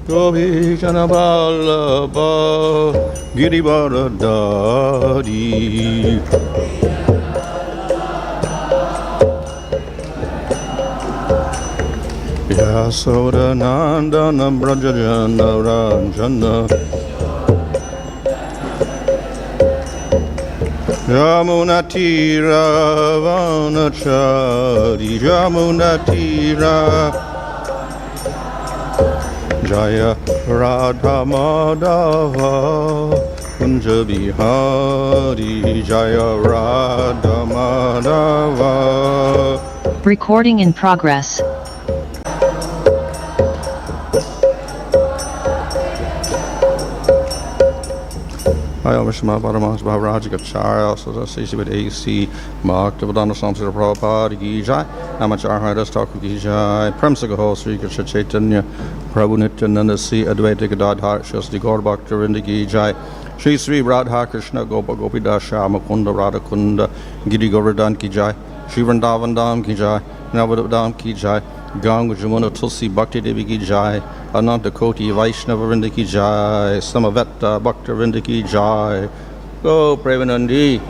Gobhishana-vallabha Girivardhari Yasodanandana Brajajana Ranjana Yamunatira Vanachari Yamunatira Jaya Radha Madhava Kunja Bihari Jaya Radha Madhava. Recording in progress. I wish my Bhaumāsura Bhavarajika Charya, so that's easy with AC, Mark, the Vadana Samsara Prabhupada, Gijai, Namachar Haridas Thakur Gijai, Premsagaho, Sri Krishna Chaitanya, Prabhu Nityananda, Sri Advaita Gadadhar, Shasti Gaur Bhaktivinoda Gijai, Sri Sri Radha Krishna, Gopa Gopida Shama Kunda Radha Kunda, Giri Govardhan Gijai, Sri Vrindavan Dham Gijai, Navadam Gijai, Ganga Jamuna Tulsi Bhakti Devi Ki Jai, Ananta Koti Vaishnava Vrinda Ki Jai, Samavetta Bhakta Vrinda Ki Jai. Go Premanandi.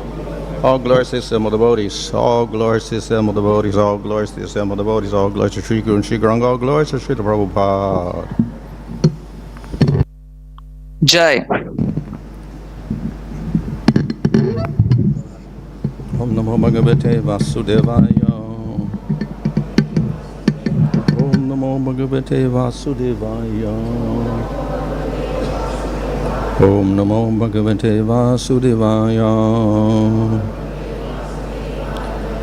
All glories to the Assembly of the Bodhis, all glories to the Assembly of the Bodhis, all glories to the Assembly of the Bodhis, all glories to Sri Guru and Sri Gauranga, all glories to Sri Prabhupada. Jai. Om Namo Bhagavate Vasudevaya. Om Namo Bhagavate Vasudevaya. Om Namo Bhagavate Vasudevaya.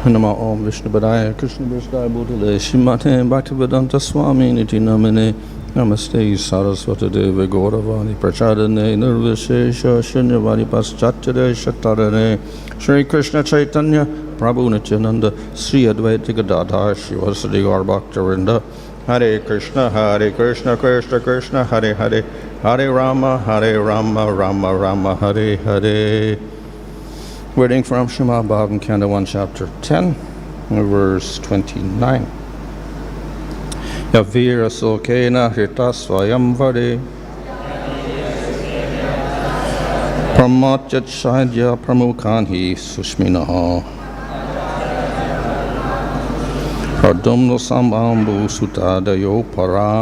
Namo Om Vishnu Padaya Krishna Vishnu Bhutale Shrimate Bhaktivedanta Swami Niti Namane Namaste Saraswati Deva Gauravani Prachadane Nirvishesha Shunyavadi Paschatare Shatarane Shri Krishna Chaitanya Prabhu Nityananda Sri Advaita Gadadhar Shivasadi Gaur Bhaktarinda Hare Krishna Krishna Krishna Hare Hare Hare Rama Rama Rama Hare Hare. Reading from Srimad Bhagavatam, Canto 1, Chapter 10, verse 29. Vīrya-śulkena hṛtāḥ svayaṁvare pramathya caidya-pramukhān śuṣmiṇaḥ pradyumna-sāmbāmba-sutādayo parā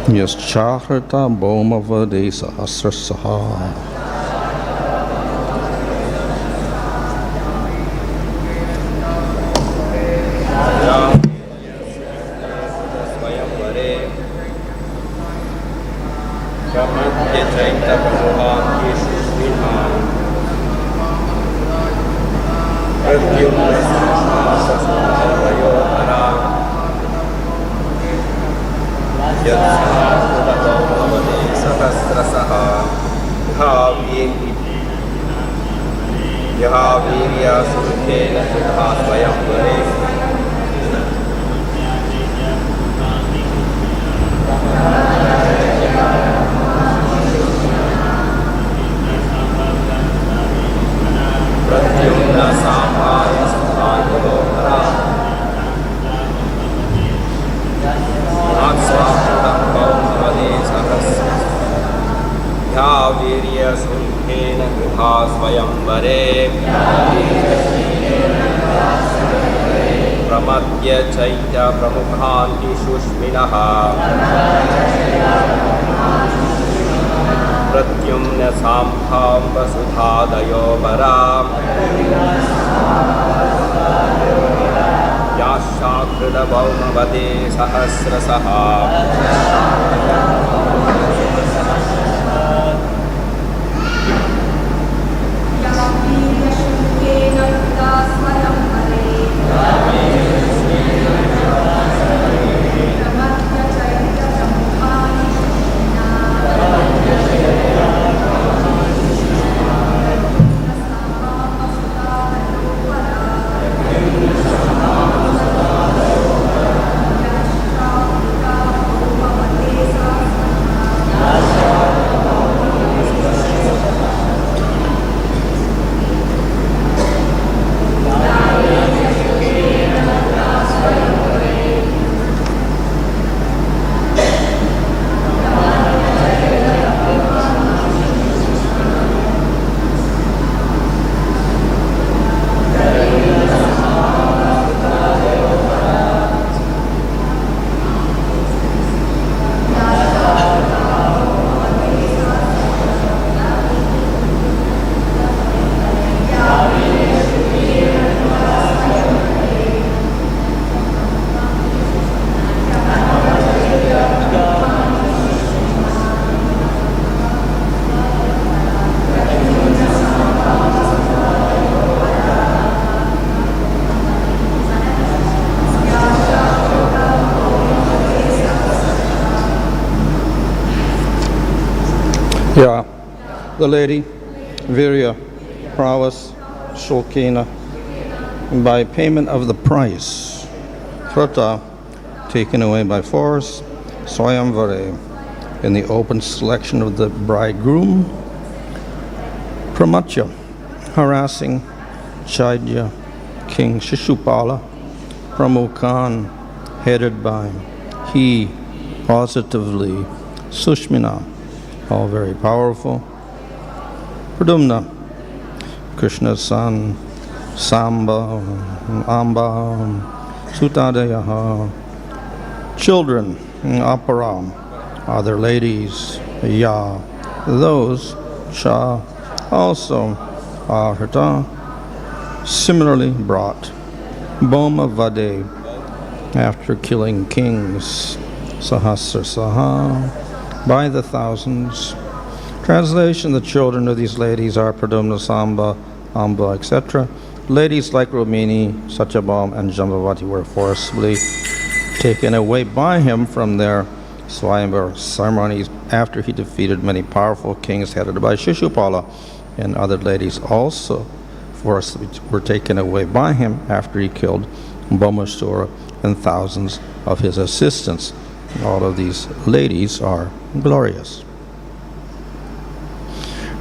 cāhṛtā bhauma-vadhe sahasraśaḥ. caidya-pramukhān śuṣmiṇaḥ pradyumna-sāmbāmba-sutādayo parā Bhauma-vadhe sahasraśaḥ vīrya-śulkena hṛtāḥ svayaṁvare pradyumna-sāmbāmba-sutādayo parā Bhauma-vadhe sahasraśaḥ vīrya-śulkena hṛtāḥ svayaṁvare pramathya caidya-pramukhān śuṣmiṇaḥ pradyumna-sāmbāmba-sutādayo parā cāhṛtā bhauma-vadhe sahasraśaḥ the lady, vīrya-śulkena, by payment of the price, hṛtāḥ, taken away by force, svayaṁvare, in the open selection of the bridegroom, pramathya, harassing, caidya, King Śiśupāla, pramukhān, headed by he, positively, śuṣmiṇaḥ, all very powerful, pradyumna, Kṛṣṇa's son, Sāmba, Amba, suta-ādayaḥ, children, aparāḥ, other ladies, those, also, āhṛtāḥ, similarly brought, bhauma-vadhe, after killing kings, sahasraśaḥ, by the thousands. Translation: the children of these ladies are pradyumna-sāmbāmba, Amba, etc. Ladies like Rukmiṇī, Satyabhāmā and Jāmbavatī were forcibly taken away by him from their svayaṁvare ceremonies after he defeated many powerful kings headed by Śiśupāla, and other ladies also forcibly were taken away by him after he killed Bhaumāsura and thousands of his assistants. All of these ladies are glorious.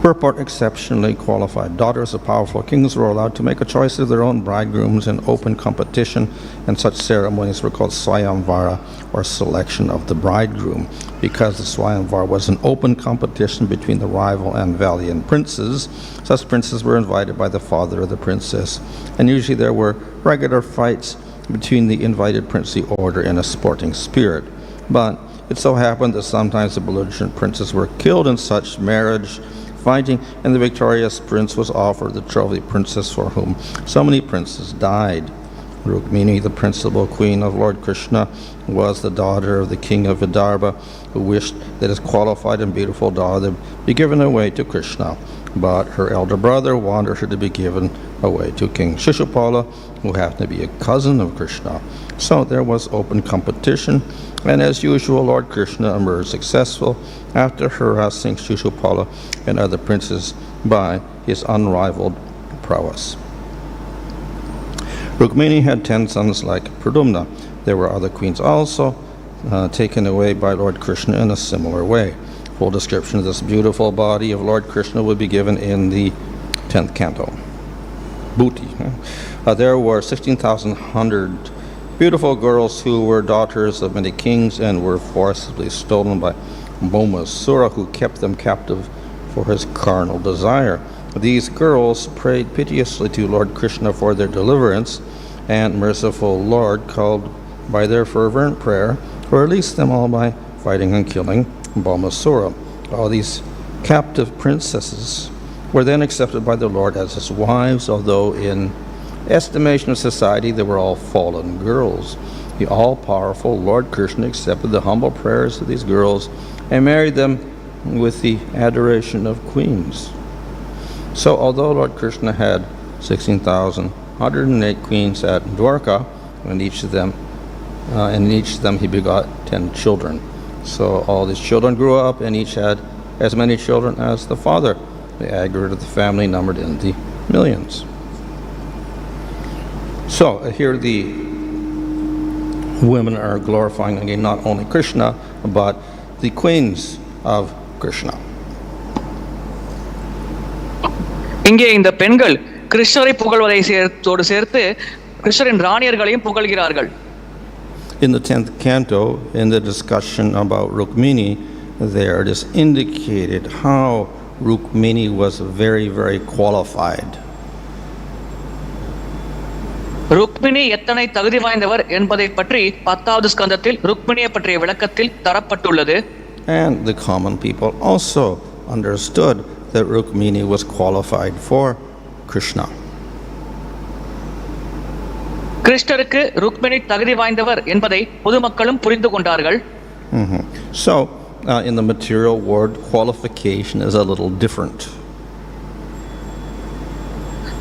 Purport: exceptionally qualified daughters of powerful kings were allowed to make a choice of their own bridegrooms in open competition, and such ceremonies were called svayaṁvara, or selection of the bridegroom. Because the svayaṁvara was an open competition between the rival and valiant princes, such princes were invited by the father of the princess, and usually there were regular fights between the invited princely order in a sporting spirit. But it so happened that sometimes the belligerent princes were killed in such marriage fighting, and the victorious prince was offered the trophy princess for whom so many princes died. Rukmiṇī, the principal queen of Lord Kṛṣṇa, was the daughter of the king of Vidarbha, who wished that his qualified and beautiful daughter be given away to Kṛṣṇa. But her elder brother wanted her to be given away to King Śiśupāla, who happened to be a cousin of Kṛṣṇa. So there was open competition, and as usual, Lord Kṛṣṇa emerged successful after harassing Śiśupāla and other princes by his unrivaled prowess. Rukmiṇī had 10 sons like pradyumna. There were other queens also taken away by Lord Kṛṣṇa in a similar way. Full description of this beautiful body of Lord Kṛṣṇa would be given in the 10th canto. Bhuti. There were 16,100 beautiful girls who were daughters of many kings and were forcibly stolen by Bhaumāsura, who kept them captive for his carnal desire. These girls prayed piteously to Lord Kṛṣṇa for their deliverance, and merciful Lord called by their fervent prayer released them all by fighting and killing Bhaumāsura. All these captive princesses were then accepted by the Lord as his wives, although in estimation of society they were all fallen girls. The all-powerful Lord Kṛṣṇa accepted the humble prayers of these girls and married them with the adoration of queens. So although Lord Kṛṣṇa had 16,108 queens at Dwarka, and in each of them he begot 10 children. So all these children grew up, and each had as many children as the father. The aggregate of the family numbered in the millions. So here the women are glorifying again not only Kṛṣṇa, but the queens of Kṛṣṇa. இங்கே இந்த பெண்கள் கிருஷ்ணரை புகழ்வதை சேர்த்து கிருஷ்ணரின் ராணியர்களையும் புகழ்கிறார்கள். In the 10th canto, in the discussion about Rukmiṇī, there it is indicated how Rukmiṇī was very, very qualified. Rukmini எத்தனை தகுதி வாய்ந்தவர் என்பதை பற்றி 10வது ஸ்கந்தத்தில் ருக்மிணியை பற்றிய விளக்கத்தில் தரப்பட்டுள்ளது. And the common people also understood that Rukmiṇī was qualified for Kṛṣṇa. கிருஷ்ணருக்கு ருக்மிணி தகுதி வாய்ந்தவர் என்பதை பொதுமக்களும் புரிந்து கொண்டார்கள். So, in the material world, qualification is a little different.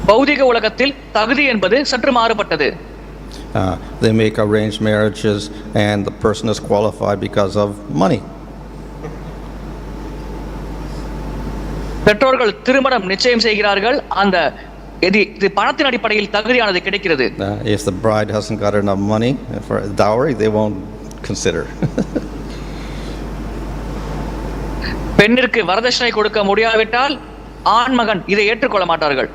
பௌதிக உலகத்தில் தகுதி என்பது சற்று மாறுபட்டது. They make arranged marriages and the person is qualified because of money. பெற்றோர்கள் திருமணம் நிச்சயம் செய்கிறார்கள். அந்த இது பணத்தின் அடிப்படையில் தகுதியானது கிடைக்கிறது. If the bride hasn't got enough money for dowry, they won't consider. பெண்ணிற்கு வரதட்சணை கொடுக்க முடியாவிட்டால் ஆண் மகன் இதை ஏற்றுக்கொள்ள மாட்டார்கள்.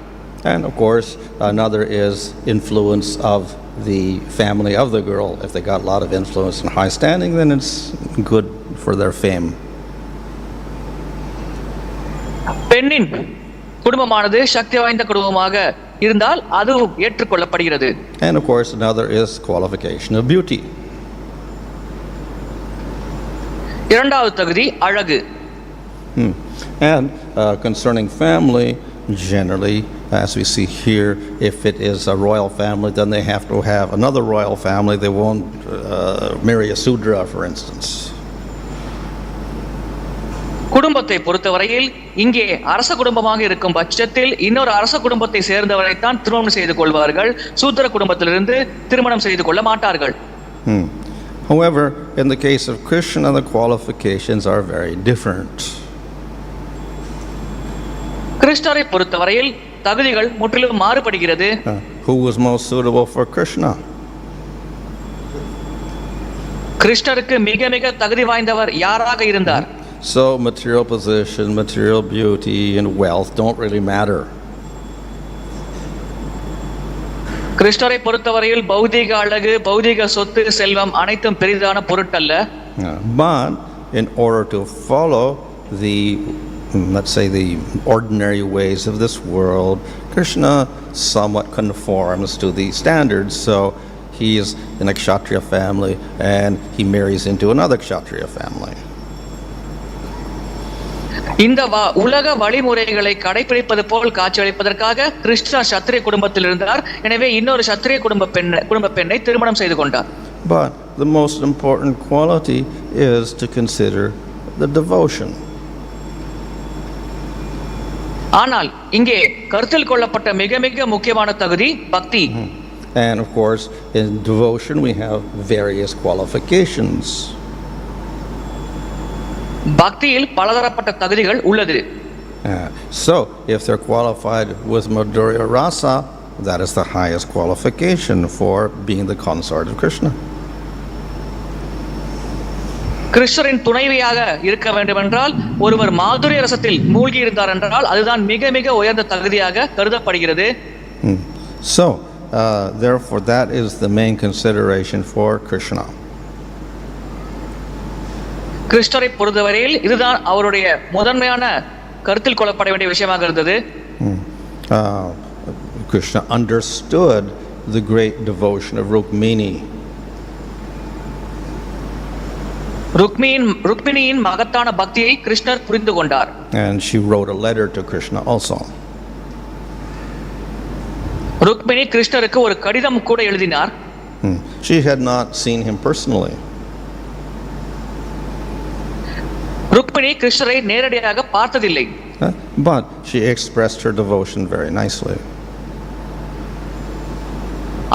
And of course, another is influence of the family of the girl. If they got a lot of influence and high standing, then it's good for their fame. பெண்ணின் குடும்பமானது சக்தி வாய்ந்த குடும்பமாக இருந்தால் அதுவும் ஏற்றுக்கொள்ளப்படுகிறது. And of course, another is qualification of beauty. இரண்டாவது தகுதி அழகு. And concerning family, generally, as we see here, if it is a royal family, then they have to have another royal family. They won't marry a Sudra, for instance. குடும்பத்தை பொறுத்தவரையில் இங்கே அரச குடும்பமாக இருக்கும் பட்சத்தில் இன்னொரு அரச குடும்பத்தை சேர்ந்தவரைத்தான் திருமணம் செய்து கொள்வார்கள். சூத்திர குடும்பத்திலிருந்து திருமணம் செய்து கொள்ள மாட்டார்கள். However, in the case of Kṛṣṇa, the qualifications are very different. கிருஷ்ணரை பொறுத்தவரையில் தகுதிகள் முற்றிலும் மாறுபடுகிறது. Who was most suitable for Kṛṣṇa? கிருஷ்ணருக்கு மிக மிக தகுதி வாய்ந்தவர் யாராக இருந்தார்? So material position, material beauty and wealth don't really matter. கிருஷ்ணரை பொறுத்தவரையில் பௌதிக அழகு, பௌதிக சொத்து, செல்வம் அனைத்தும் பெரிதான பொருட்டல்ல. But in order to follow the, let's say, the ordinary ways of this world, Kṛṣṇa somewhat conforms to the standards. So he is in a Kshatriya family and he marries into another Kshatriya family. இந்த உலக வழிமுறைகளை கடைபிடிப்பது போல் காட்சியளிப்பதற்காக கிருஷ்ணா சத்திரிய குடும்பத்தில் இருந்தார். எனவே இன்னொரு சத்திரிய குடும்ப பெண்ணை திருமணம் செய்து கொண்டார். But the most important quality is to consider the devotion. ஆனால் இங்கே கருத்தில் கொள்ளப்பட்ட மிக மிக முக்கியமான தகுதி பக்தி. And of course, in devotion we have various qualifications. பக்தியில் பலதரப்பட்ட தகுதிகள் உள்ளது. So if they're qualified with Madhurya Rasa, that is the highest qualification for being the consort of Kṛṣṇa. கிருஷ்ணரின் துணைவியாக இருக்க வேண்டும் என்றால் ஒருவர் மாதுரிய ரசத்தில் மூழ்கி இருந்தார் என்றால் அதுதான் மிக மிக உயர்ந்த தகுதியாக கருதப்படுகிறது. So therefore that is the main consideration for Kṛṣṇa. கிருஷ்ணரை பொறுத்தவரையில் இதுதான் அவருடைய முதன்மையான கருத்தில் கொள்ளப்பட வேண்டிய விஷயமாக இருந்தது. Kṛṣṇa understood the great devotion of Rukmiṇī. ருக்மிணியின் மகத்தான பக்தியை கிருஷ்ணர் புரிந்து கொண்டார். And she wrote a letter to Kṛṣṇa also. Rukmini கிருஷ்ணருக்கு ஒரு கடிதம் கூட எழுதினார். She had not seen him personally. Rukmini கிருஷ்ணரை நேரடியாக பார்த்ததில்லை. But she expressed her devotion very nicely.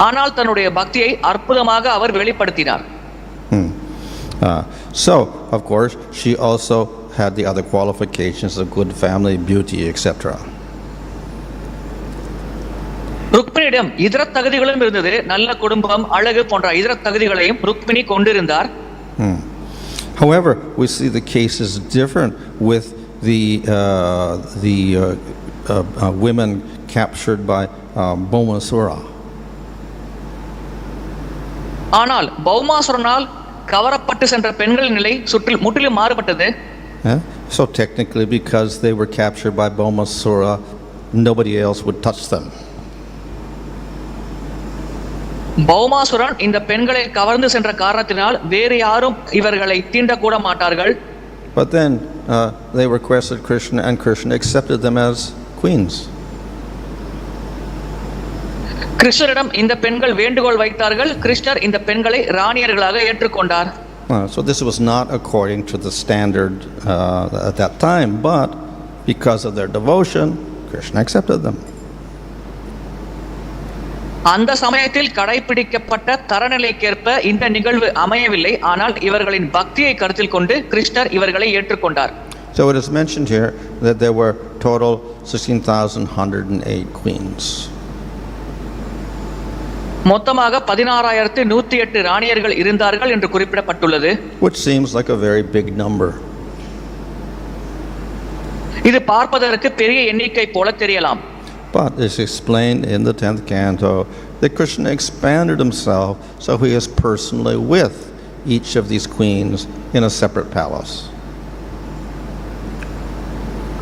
ஆனால் தன்னுடைய பக்தியை அற்புதமாக அவர் வெளிப்படுத்தினார். So, of course, she also had the other qualifications of good family, beauty, etc. ருக்மிணியிடம் இதர தகுதிகளும் இருந்தது. நல்ல குடும்பம், அழகு போன்ற இதர தகுதிகளையும் ருக்மிணி கொண்டிருந்தார். However, we see the case is different with the women captured by Bhaumāsura. ஆனால் பௌமாசுரனால் கவரப்பட்டு சென்ற பெண்களின் நிலை முற்றிலும் மாறுபட்டது. So technically, because they were captured by Bhaumāsura, nobody else would touch them. பௌமாசுரன் இந்த பெண்களை கவர்ந்து சென்ற காரணத்தினால் வேறு யாரும் இவர்களை தீண்டக்கூட மாட்டார்கள். But then they requested Kṛṣṇa and Kṛṣṇa accepted them as queens. கிருஷ்ணரிடம் இந்த பெண்கள் வேண்டுகோள் வைத்தார்கள். கிருஷ்ணர் இந்த பெண்களை ராணியர்களாக ஏற்றுக்கொண்டார். So this was not according to the standard at that time, but because of their devotion, Kṛṣṇa accepted them. அந்த சமயத்தில் கடைபிடிக்கப்பட்ட தரநிலைக்கேற்ப இந்த நிகழ்வு அமையவில்லை. ஆனால் இவர்களின் பக்தியை கருத்தில் கொண்டு கிருஷ்ணர் இவர்களை ஏற்றுக்கொண்டார். So it is mentioned here that there were total 16,108 queens. மொத்தமாக 16,108 ராணியர்கள் இருந்தார்கள் என்று குறிப்பிடப்பட்டுள்ளது. Which seems like a very big number. இது பார்ப்பதற்கு பெரிய எண்ணிக்கை போல தெரியலாம். But it's explained in the 10th canto that Kṛṣṇa expanded himself so he is personally with each of these queens in a separate palace.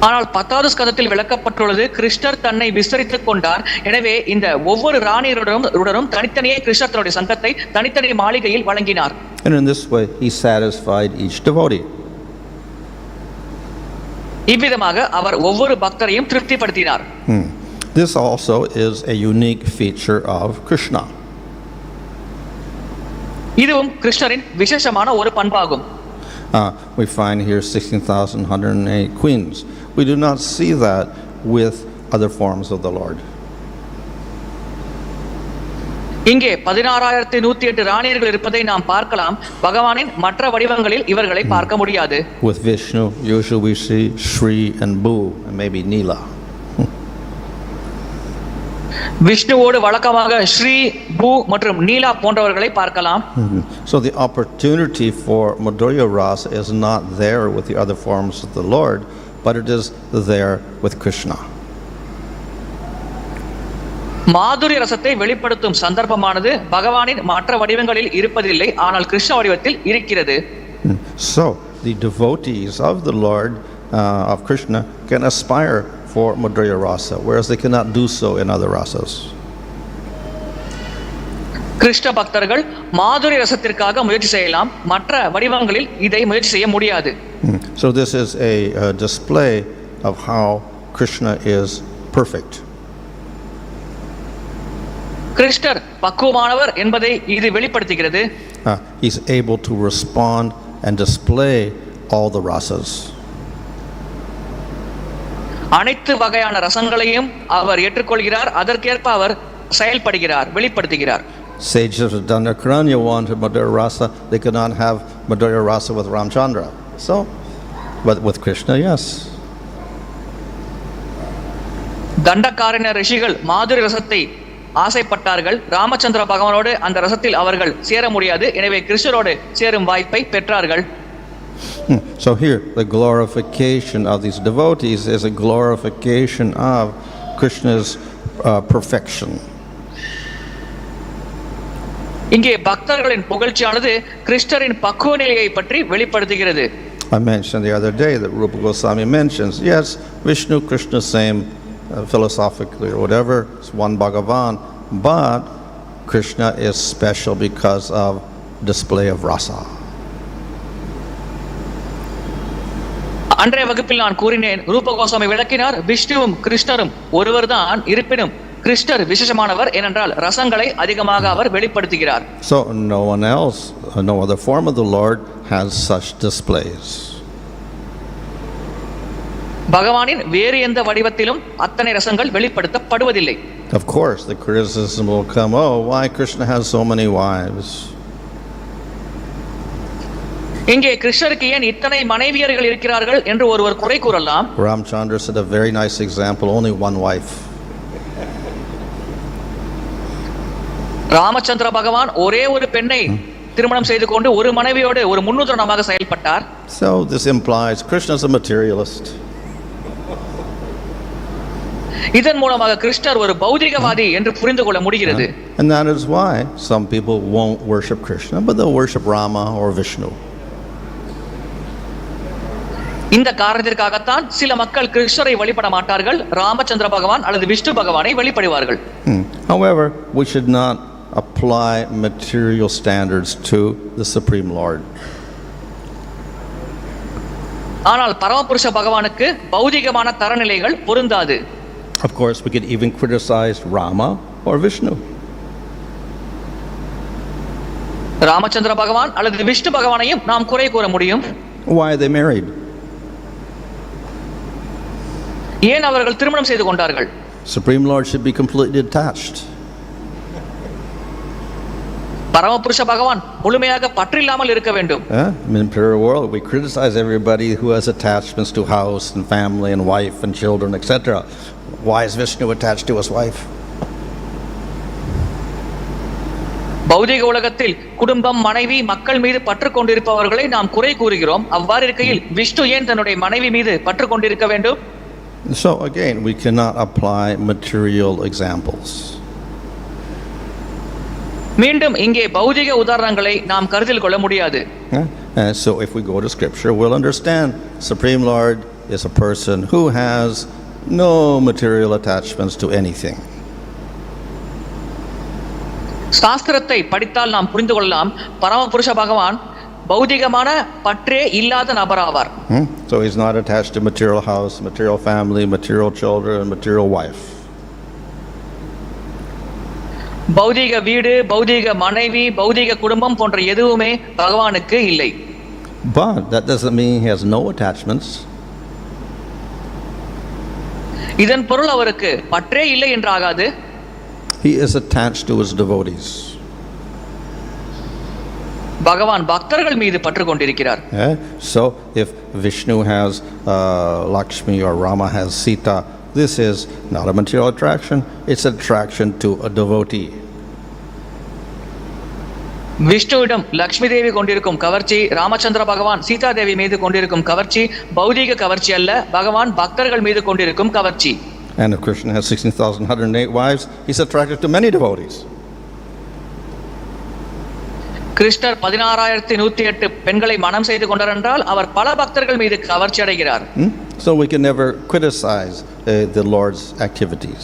ஆனால் 10வது ஸ்கந்தத்தில் விளக்கப்பட்டுள்ளது கிருஷ்ணர் தன்னை விஸ்தரித்துக் கொண்டார். எனவே இந்த ஒவ்வொரு ராணியருடனும் தனித்தனியே கிருஷ்ணர் தன்னுடைய சங்கத்தை தனித்தனி மாளிகையில் வழங்கினார். And in this way he satisfied each devotee. இவ்விதமாக அவர் ஒவ்வொரு பக்தரையும் திருப்திப்படுத்தினார். This also is a unique feature of Kṛṣṇa. இதுவும் கிருஷ்ணரின் விசேஷமான ஒரு பண்பாகும். We find here 16,108 queens. We do not see that with other forms of the Lord. இங்கே 16,108 ராணியர்கள் இருப்பதை நாம் பார்க்கலாம். பகவானின் மற்ற வடிவங்களில் இவர்களை பார்க்க முடியாது. With Vishnu, usually we see Shri and Bhu and maybe Nila. விஷ்ணுவோடு வழக்கமாக ஸ்ரீ, பூ மற்றும் நீலா போன்றவர்களை பார்க்கலாம். So the opportunity for Madhurya Rasa is not there with the other forms of the Lord, but it is there with Kṛṣṇa. மாதுரிய ரசத்தை வெளிப்படுத்தும் சந்தர்ப்பமானது பகவானின் மற்ற வடிவங்களில் இருப்பதில்லை, ஆனால் கிருஷ்ண வடிவத்தில் இருக்கிறது. So the devotees of the Lord of Kṛṣṇa can aspire for Madhurya Rasa, whereas they cannot do so in other rasas. Krishna பக்தர்கள் மாதுரிய ரசத்திற்காக முயற்சி செய்யலாம், மற்ற வடிவங்களில் இதை முயற்சி செய்ய முடியாது. So this is a display of how Kṛṣṇa is perfect. கிருஷ்ணர் பக்குவமானவர் என்பதை இது வெளிப்படுத்துகிறது. He's able to respond and display all the rasas. அனைத்து வகையான ரசங்களையும் அவர் ஏற்றுக்கொள்கிறார், அதற்கேற்ப அவர் செயல்படுகிறார், வெளிப்படுத்துகிறார். Sages of Dandakaranya wanted Madhurya Rasa. They could not have Madhurya Rasa with Ramchandra. So, but with Kṛṣṇa, yes. Dandakaranya ரிஷிகள் மாதுரி ரசத்தை ஆசைப்பட்டார்கள். ராமச்சந்திர பகவானோடு அந்த ரசத்தில் அவர்கள் சேர முடியாது, எனவே கிருஷ்ணரோடு சேரும் வாய்ப்பை பெற்றார்கள். So here, the glorification of these devotees is a glorification of Kṛṣṇa's perfection. இங்கே பக்தர்களின் புகழ்ச்சியானது கிருஷ்ணரின் பக்குவ நிலையை பற்றி வெளிப்படுத்துகிறது. I mentioned the other day that Rupa Goswami mentions, yes, Vishnu, Kṛṣṇa, same philosophically or whatever, it's one Bhagavan, but Kṛṣṇa is special because of display of rasa. அன்றைய வகுப்பில் நான் கூறினேன், ரூப கோஸ்வாமி விளக்கினார், விஷ்ணுவும் கிருஷ்ணரும் ஒருவர்தான், இருப்பினும் கிருஷ்ணர் விசேஷமானவர், ஏனென்றால் ரசங்களை அதிகமாக அவர் வெளிப்படுத்துகிறார். So no one else, no other form of the Lord has such displays. பகவானின் வேறு எந்த வடிவத்திலும் அத்தனை ரசங்கள் வெளிப்படுத்தப்படுவதில்லை. Of course, the criticism will come, oh, why Kṛṣṇa has so many wives? இங்கே கிருஷ்ணருக்கு ஏன் இத்தனை மனைவியர்கள் இருக்கிறார்கள் என்று ஒருவர் குறை கூறலாம். Ramchandra said a very nice example, only one wife. Ramachandra பகவான் ஒரே ஒரு பெண்ணை திருமணம் செய்து கொண்டு ஒரு மனைவியோடு ஒரு முன்னுதாரணமாக செயல்பட்டார். So this implies Kṛṣṇa is a materialist. இதன் மூலமாக கிருஷ்ணர் ஒரு பௌதிகவாதி என்று புரிந்து கொள்ள முடிகிறது. And that is why some people won't worship Kṛṣṇa, but they'll worship Rama or Vishnu. இந்த காரணத்திற்காகத்தான் சில மக்கள் கிருஷ்ணரை வழிபட மாட்டார்கள், ராமச்சந்திர பகவான் அல்லது விஷ்ணு பகவானை வழிபடுவார்கள். However, we should not apply material standards to the Supreme Lord. ஆனால் பரமபுருஷ பகவானுக்கு பௌதிகமான தரநிலைகள் பொருந்தாது. Of course, we could even criticize Rama or Vishnu. Ramachandra பகவான் அல்லது விஷ்ணு பகவானையும் நாம் குறை கூற முடியும். Why are they married? ஏன் அவர்கள் திருமணம் செய்து கொண்டார்கள்? Supreme Lord should be completely detached. பரமபுருஷ பகவான் முழுமையாக பற்றில்லாமல் இருக்க வேண்டும். In the material world, we criticize everybody who has attachments to house and family and wife and children, etc. Why is Vishnu attached to his wife? பௌதிக உலகத்தில் குடும்பம், மனைவி, மக்கள் மீது பற்று கொண்டிருப்பவர்களை நாம் குறை கூறுகிறோம். அவ்வாறு இருக்கையில் விஷ்ணு ஏன் தன்னுடைய மனைவி மீது பற்று கொண்டிருக்க வேண்டும்? So again, we cannot apply material examples. மீண்டும் இங்கே பௌதிக உதாரணங்களை நாம் கருத்தில் கொள்ள முடியாது. So if we go to scripture, we'll understand Supreme Lord is a person who has no material attachments to anything. சாஸ்திரத்தை படித்தால் நாம் புரிந்து கொள்ளலாம், பரமபுருஷ பகவான் பௌதிகமான பற்றே இல்லாத நபராவார். So he's not attached to material house, material family, material children, material wife. பௌதிக வீடு, பௌதிக மனைவி, பௌதிக குடும்பம் போன்ற எதுவுமே பகவானுக்கு இல்லை. But that doesn't mean he has no attachments. இதன் பொருள் அவருக்கு பற்றே இல்லை என்றாகாது. He is attached to his devotees. பகவான் பக்தர்கள் மீது பற்று கொண்டிருக்கிறார். So if Vishnu has Lakshmi or Rama has Sita, this is not a material attraction, it's attraction to a devotee. விஷ்ணுவிடம் Lakshmi Devi கொண்டிருக்கும் கவர்ச்சி, ராமச்சந்திர பகவான் சீதா தேவி மீது கொண்டிருக்கும் கவர்ச்சி பௌதிக கவர்ச்சி அல்ல, பகவான் பக்தர்கள் மீது கொண்டிருக்கும் கவர்ச்சி. And if Kṛṣṇa has 16,108 wives, he's attracted to many devotees. கிருஷ்ணர் 16,108 பெண்களை மனம் செய்து கொண்டார் என்றால் அவர் பல பக்தர்கள் மீது கவர்ச்சி அடைகிறார். So we can never criticize the Lord's activities.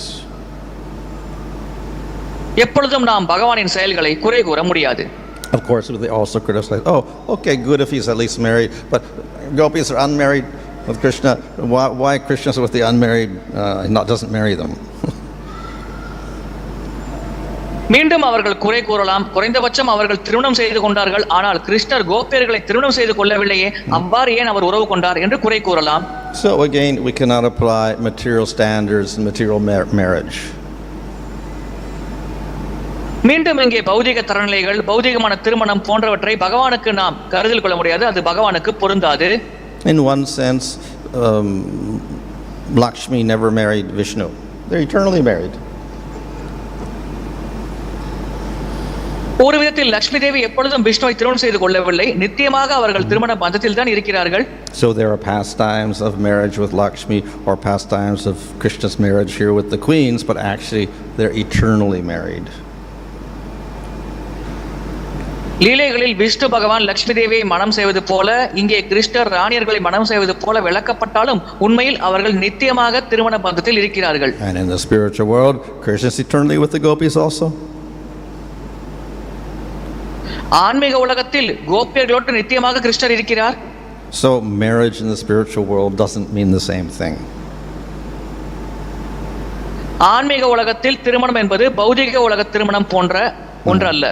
எப்பொழுதும் நாம் பகவானின் செயல்களை குறை கூற முடியாது. Of course, they also criticize, oh, okay, good if he's at least married, but gopis are unmarried with Kṛṣṇa. Why Kṛṣṇa's with the unmarried doesn't marry them? மீண்டும் அவர்கள் குறை கூறலாம், குறைந்தபட்சம் அவர்கள் திருமணம் செய்து கொண்டார்கள், ஆனால் கிருஷ்ணர் கோபியர்களை திருமணம் செய்து கொள்ளவில்லையே, அவ்வாறு ஏன் அவர் உறவு கொண்டார் என்று குறை கூறலாம். So again, we cannot apply material standards and material marriage. மீண்டும் இங்கே பௌதிக தரநிலைகள், பௌதிகமான திருமணம் போன்றவற்றை பகவானுக்கு நாம் கருத்தில் கொள்ள முடியாது, அது பகவானுக்கு பொருந்தாது. In one sense, Lakshmi never married Vishnu. They're eternally married. ஒரு விதத்தில் லக்ஷ்மி தேவி எப்பொழுதும் விஷ்ணுவை திருமணம் செய்து கொள்ளவில்லை, நித்தியமாக அவர்கள் திருமண பந்தத்தில் தான் இருக்கிறார்கள். So there are pastimes of marriage with Lakshmi or pastimes of Krishna's marriage here with the queens, but actually they're eternally married. லீலைகளில் Vishnu பகவான் லக்ஷ்மி தேவியை மனம் செய்வது போல, இங்கே கிருஷ்ணர் ராணியர்களை மனம் செய்வது போல விளக்கப்பட்டாலும் உண்மையில் அவர்கள் நித்தியமாக திருமண பந்தத்தில் இருக்கிறார்கள். And in the spiritual world, Krishna is eternally with the gopis also. ஆன்மீக உலகத்தில் கோபியர்களோடு நித்தியமாக கிருஷ்ணர் இருக்கிறார். So marriage in the spiritual world doesn't mean the same thing. ஆன்மீக உலகத்தில் திருமணம் என்பது பௌதிக உலக திருமணம் போன்ற ஒன்றல்ல.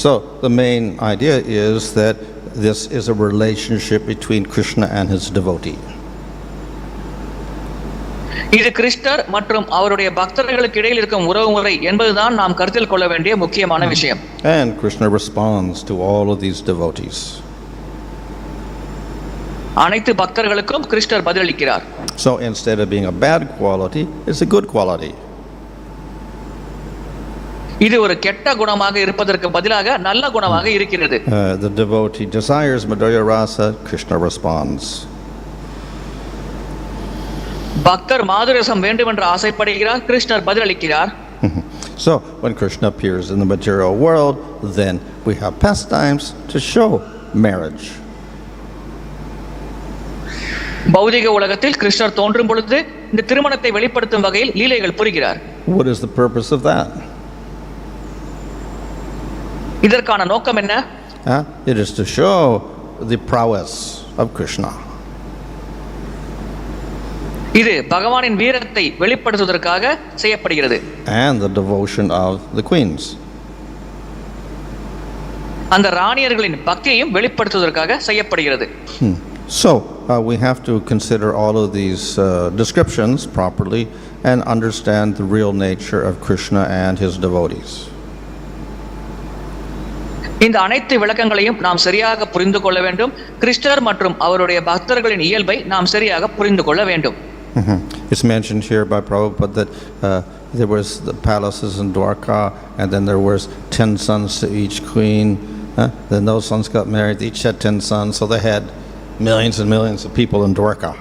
So the main idea is that this is a relationship between Kṛṣṇa and his devotee. இது கிருஷ்ணர் மற்றும் அவருடைய பக்தர்களுக்கு இடையில் இருக்கும் உறவு முறை என்பதுதான் நாம் கருத்தில் கொள்ள வேண்டிய முக்கியமான விஷயம். And Kṛṣṇa responds to all of these devotees. அனைத்து பக்தர்களுக்கும் கிருஷ்ணர் பதிலளிக்கிறார். So instead of being a bad quality, it's a good quality. இது ஒரு கெட்ட குணமாக இருப்பதற்கு பதிலாக நல்ல குணமாக இருக்கிறது. The devotee desires Madhurya Rasa, Kṛṣṇa responds. பக்தர் மாதுரசம் வேண்டும் என்று ஆசைப்படுகிறார், கிருஷ்ணர் பதிலளிக்கிறார். So when Kṛṣṇa appears in the material world, then we have pastimes to show marriage. பௌதிக உலகத்தில் கிருஷ்ணர் தோன்றும் பொழுது இந்த திருமணத்தை வெளிப்படுத்தும் வகையில் லீலைகள் புரிகிறார். What is the purpose of that? இதற்கான நோக்கம் என்ன? It is to show the prowess of Kṛṣṇa. இது பகவானின் வீரத்தை வெளிப்படுத்துவதற்காக செய்யப்படுகிறது. And the devotion of the queens. அந்த ராணியர்களின் பக்தியையும் வெளிப்படுத்துவதற்காக செய்யப்படுகிறது. So we have to consider all of these descriptions properly and understand the real nature of Kṛṣṇa and his devotees. இந்த அனைத்து விளக்கங்களையும் நாம் சரியாக புரிந்து கொள்ள வேண்டும். கிருஷ்ணர் மற்றும் அவருடைய பக்தர்களின் இயல்பை நாம் சரியாக புரிந்து கொள்ள வேண்டும். It's mentioned here by Prabhupada that there was the palaces in Dwarka, and then there was 10 sons to each queen. Then those sons got married, they each had 10 sons, so they had millions and millions of people in Dwarka.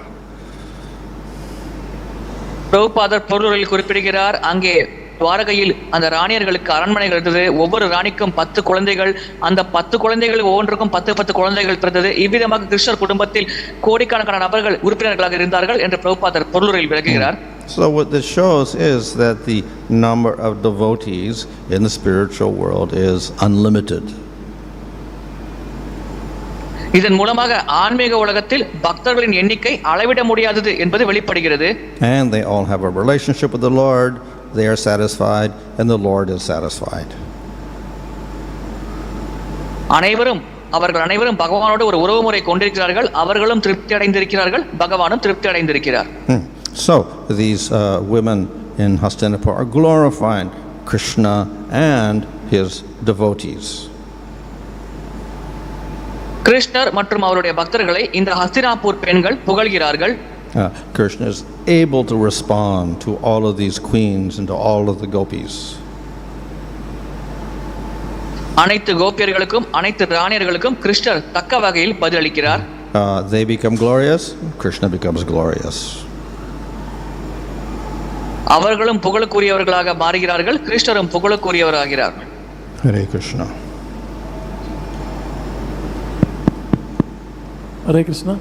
பிரபுபாதர் பொருளில் குறிப்பிடுகிறார், அங்கே துவாரகையில் அந்த ராணியர்களுக்கு அரண்மனைகள் இருந்தது. ஒவ்வொரு ராணிக்கும் 10 குழந்தைகள், அந்த 10 குழந்தைகள் ஒவ்வொன்றுக்கும் 10 குழந்தைகள் பிறந்தது. இவ்விதமாக கிருஷ்ணர் குடும்பத்தில் கோடிக்கணக்கான நபர்கள் உறுப்பினர்களாக இருந்தார்கள் என்று பிரபுபாதர் பொருளில் விளக்குகிறார். So what this shows is that the number of devotees in the spiritual world is unlimited. இதன் மூலமாக ஆன்மீக உலகத்தில் பக்தர்களின் எண்ணிக்கை அளவிட முடியாதது என்பது வெளிப்படுகிறது. And they all have a relationship with the Lord. They are satisfied and the Lord is satisfied. அவர்கள் அனைவரும் பகவானோடு ஒரு உறவுமுறை கொண்டிருக்கிறார்கள். அவர்களும் திருப்தி அடைந்திருக்கிறார்கள், பகவானும் திருப்தி அடைந்திருக்கிறார். So these women in Hastinapur are glorifying Kṛṣṇa and his devotees. கிருஷ்ணர் மற்றும் அவருடைய பக்தர்களை இந்த ஹஸ்தினாபூர் பெண்கள் புகழ்கிறார்கள். Kṛṣṇa is able to respond to all of these queens and to all of the gopis. அனைத்து கோபியர்களுக்கும் அனைத்து ராணியர்களுக்கும் கிருஷ்ணர் தக்க வகையில் பதிலளிக்கிறார். They become glorious, Kṛṣṇa becomes glorious. அவர்களும் புகழுக்குரியவர்களாக மாறுகிறார்கள், கிருஷ்ணரும் புகழுக்குரியவராகிறார். Hare Kṛṣṇa. Hare Kṛṣṇa.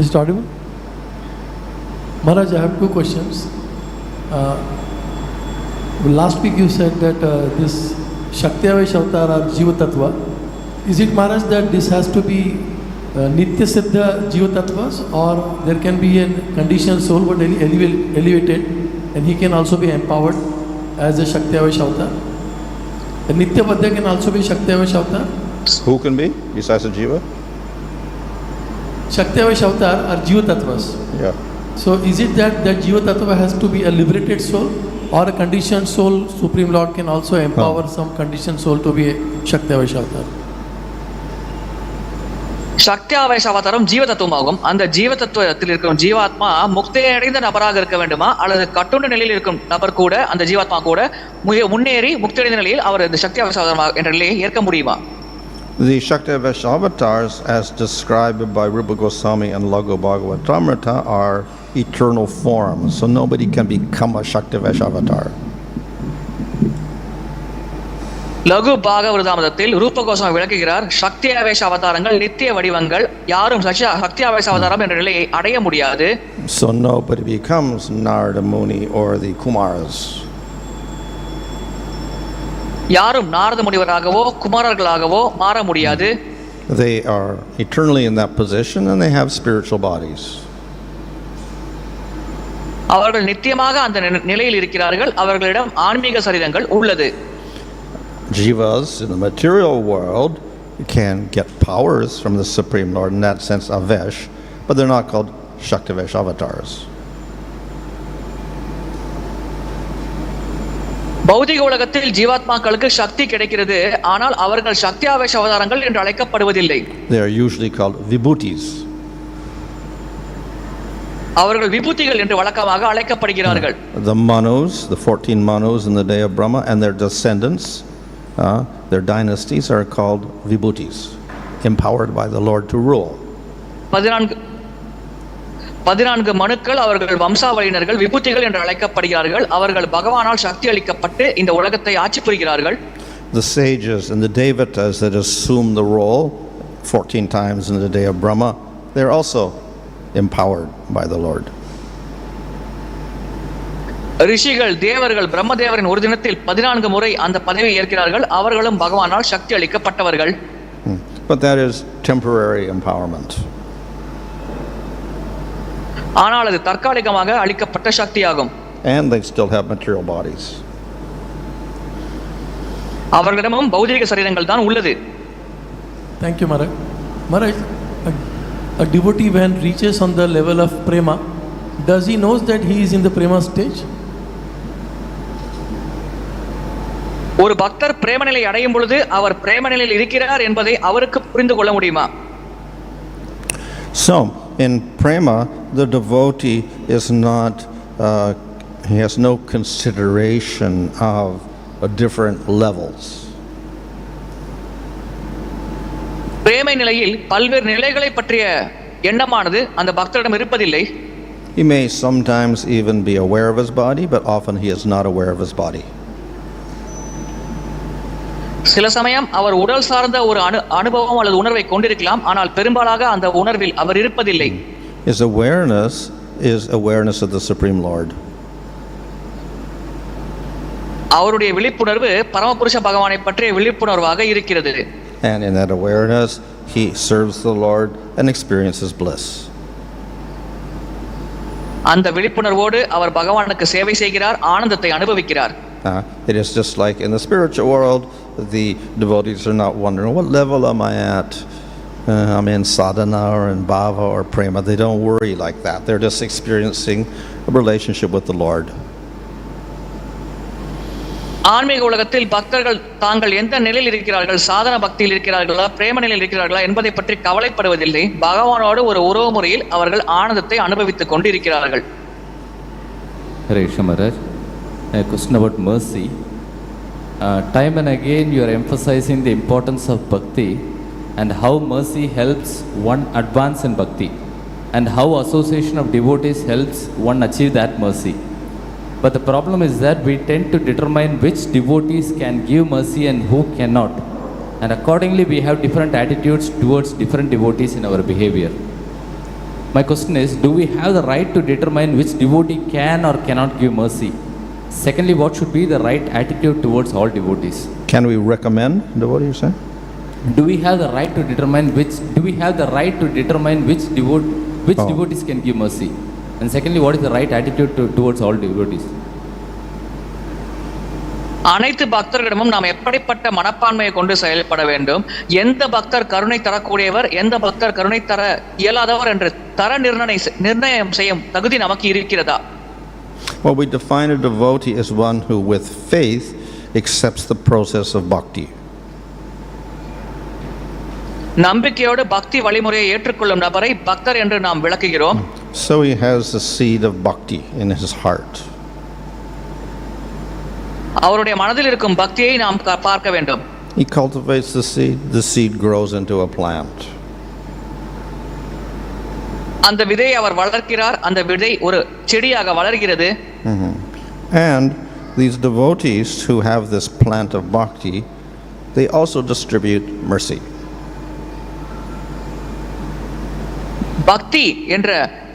Is it audible? Maharaj, I have 2 questions. Last week you said that this Shakti-avesh avatar or Jiva Tattva, is it, Maharaj, that this has to be Nitya Siddha Jiva Tattvas, or there can be a conditioned soul but elevated and he can also be empowered as a Shakti-avesh avatar? A Nitya Vadhe can also be Shakti-avesh avatar? Who can be besides the Jiva? Shakti-avesh avatar are Jiva Tattvas. Yeah. So is it that Jiva Tattva has to be a liberated soul, or a conditioned soul, Supreme Lord can also empower some conditioned soul to be a Shakti-avesh avatar? சக்தி ஆவேச அவதாரம் ஜீவ தத்துவமாகும். அந்த ஜீவ தத்துவத்தில் இருக்கும் ஜீவாத்மா முக்தியை அடைந்த நபராக இருக்க வேண்டுமா, அல்லது கட்டுண்ட நிலையில் இருக்கும் நபர் கூட, அந்த ஜீவாத்மா கூட முன்னேறி முக்தி அடைந்த நிலையில் அவர் இந்த சக்தி ஆவேச அவதாரம் என்ற நிலையை ஏற்க முடியுமா? The Shakti-avesh avatars, as described by Rupa Goswami and Laghu Bhagavatamrita, are eternal forms, so nobody can become a Shakti-avesh avatar. லகு பாகவதாமதத்தில் ரூப கோஸ்வாமி விளக்குகிறார், சக்தி ஆவேச அவதாரங்கள் நித்திய வடிவங்கள், யாரும் சக்தி ஆவேச அவதாரம் என்ற நிலையை அடைய முடியாது. So nobody becomes Narada Muni or the Kumaras. யாரும் நாரத முனிவராகவோ குமாரர்களாகவோ மாற முடியாது. They are eternally in that position and they have spiritual bodies. அவர்கள் நித்தியமாக அந்த நிலையில் இருக்கிறார்கள், அவர்களிடம் ஆன்மீக சரீரங்கள் உள்ளது. Jivas in the material world can get powers from the Supreme Lord, in that sense Avesh, but they're not called Shakti-avesh avatars. பௌதிக உலகத்தில் ஜீவாத்மாக்களுக்கு சக்தி கிடைக்கிறது, ஆனால் அவர்கள் சக்தி ஆவேச அவதாரங்கள் என்று அழைக்கப்படுவதில்லை. They are usually called vibhutis. அவர்கள் விபூதிகள் என்று வழக்கமாக அழைக்கப்படுகிறார்கள். The Manus, the 14 Manus in the day of Brahma, and their descendants, their dynasties are called vibhutis, empowered by the Lord to rule. 14 மனுக்கள் அவர்கள் வம்சாவளியினர்கள் விபூதிகள் என்று அழைக்கப்படுகிறார்கள். அவர்கள் பகவானால் சக்தி அளிக்கப்பட்டு இந்த உலகத்தை ஆட்சி புரிகிறார்கள். The sages and the devatas that assume the role 14 times in the day of Brahma, they're also empowered by the Lord. ரிஷிகள் தேவர்கள் பிரம்மதேவரின் ஒரு தினத்தில் 14 முறை அந்த பதவியை ஏற்கிறார்கள். அவர்களும் பகவானால் சக்தி அளிக்கப்பட்டவர்கள். But that is temporary empowerment. ஆனால் அது தற்காலிகமாக அளிக்கப்பட்ட சக்தியாகும். And they still have material bodies. அவர்களிடமும் பௌதிக சரீரங்கள் தான் உள்ளது. Thank you, Maharaj. Maharaj, a devotee when reaches on the level of prema, does he knows that he is in the prema stage? ஒரு பக்தர் பிரேமநிலை அடையும் பொழுது அவர் பிரேமநிலையில் இருக்கிறார் என்பதை அவருக்கு புரிந்து கொள்ள முடியுமா? So, in prema, the devotee is not, he has no consideration of different levels. பிரேமை நிலையில் பல்வேறு நிலைகளை பற்றிய எண்ணமானது அந்த பக்தரிடம் இருப்பதில்லை. He may sometimes even be aware of his body, but often he is not aware of his body. சில சமயம் அவர் உடல் சார்ந்த ஒரு அனுபவம் அல்லது உணர்வை கொண்டிருக்கலாம், ஆனால் பெரும்பாலாக அந்த உணர்வில் அவர் இருப்பதில்லை. His awareness is awareness of the Supreme Lord. அவருடைய விழிப்புணர்வு பரமபுருஷ பகவானை பற்றிய விழிப்புணர்வாக இருக்கிறது. And in that awareness, he serves the Lord and experiences bliss. அந்த விழிப்புணர்வோடு அவர் பகவானுக்கு சேவை செய்கிறார், ஆனந்தத்தை அனுபவிக்கிறார். It is just like in the spiritual world, the devotees are not wondering, what level am I at? I'm in sadhana or in bhava or prema. They don't worry like that. They're just experiencing a relationship with the Lord. ஆன்மீக உலகத்தில் பக்தர்கள் தாங்கள் எந்த நிலையில் இருக்கிறார்கள், சாதன பக்தியில் இருக்கிறார்களா, பிரேம நிலையில் இருக்கிறார்களா என்பதை பற்றி கவலைப்படுவதில்லை. பகவானோடு ஒரு உறவு முறையில் அவர்கள் ஆனந்தத்தை அனுபவித்துக் கொண்டிருக்கிறார்கள். Hare Krishna Maharaj, a question about mercy. Time and again you are emphasizing the importance of bhakti and how mercy helps one advance in bhakti and how association of devotees helps one achieve that mercy. But the problem is that we tend to determine which devotees can give mercy and who cannot. And accordingly we have different attitudes towards different devotees in our behavior. My question is, do we have the right to determine which devotee can or cannot give mercy? Secondly, what should be the right attitude towards all devotees? Can we recommend? What do you say? Do we have the right to determine which devotees can give mercy? And secondly, what is the right attitude towards all devotees? அனைத்து பக்தர்களிடமும் நாம் எப்படிப்பட்ட மனப்பான்மையை கொண்டு செயல்பட வேண்டும், எந்த பக்தர் கருணை தரக்கூடியவர், எந்த பக்தர் கருணை தர இயலாதவர் என்று தர நிர்ணயம் செய்யும் தகுதி நமக்கு இருக்கிறதா? Well, we define a devotee as one who with faith accepts the process of bhakti. நம்பிக்கையோடு பக்தி வழிமுறையை ஏற்றுக்கொள்ளும் நபரை பக்தர் என்று நாம் விளக்குகிறோம். So he has the seed of bhakti in his heart. அவருடைய மனதில் இருக்கும் பக்தியை நாம் பார்க்க வேண்டும். He cultivates the seed grows into a plant. அந்த விதையை அவர் வளர்க்கிறார், அந்த விதை ஒரு செடியாக வளர்கிறது. And these devotees who have this plant of bhakti, they also distribute mercy. பக்தி என்ற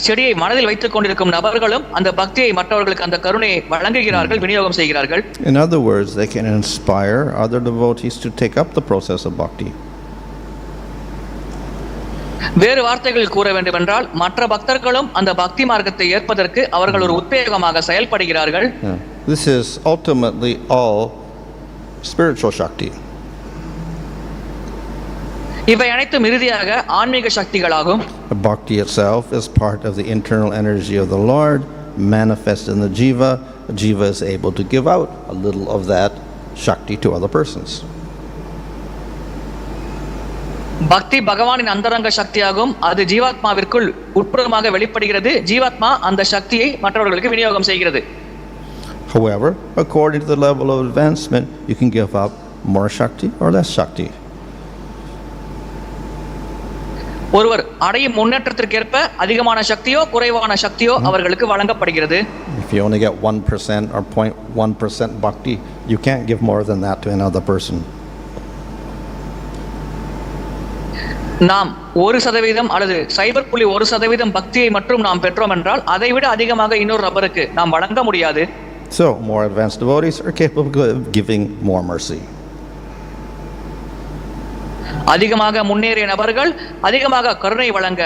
செடியை மனதில் வைத்துக் கொண்டிருக்கும் நபர்களும் அந்த பக்தியை மற்றவர்களுக்கு அந்த கருணையை வழங்குகிறார்கள், விநியோகம் செய்கிறார்கள். In other words, they can inspire other devotees to take up the process of bhakti. வேறு வார்த்தைகள் கூற வேண்டும் என்றால் மற்ற பக்தர்களும் அந்த பக்தி மார்க்கத்தை ஏற்பதற்கு அவர்கள் ஒரு உத்வேகமாக செயல்படுகிறார்கள். This is ultimately all spiritual shakti. இவை அனைத்தும் இறுதியாக ஆன்மீக சக்திகளாகும். Bhakti itself is part of the internal energy of the Lord, manifest in the jiva. The jiva is able to give out a little of that shakti to other persons. பக்தி பகவானின் அந்தரங்க சக்தியாகும். அது ஜீவாத்மாவிற்குள் உட்புறமாக வெளிப்படுகிறது. ஜீவாத்மா அந்த சக்தியை மற்றவர்களுக்கு விநியோகம் செய்கிறது. However, according to the level of advancement, you can give up more shakti or less shakti. ஒருவர் அடையும் முன்னேற்றத்திற்கேற்ப அதிகமான சக்தியோ குறைவான சக்தியோ அவர்களுக்கு வழங்கப்படுகிறது. If you only get 1% or 0.1% bhakti, you can't give more than that to another person. நாம் 1% அல்லது 0.1% பக்தியை மட்டும் நாம் பெற்றோம் என்றால் அதை விட அதிகமாக இன்னொரு நபருக்கு நாம் வழங்க முடியாது. So, more advanced devotees are capable of giving more mercy. அதிகமாக முன்னேறிய நபர்கள் அதிகமாக கருணை வழங்க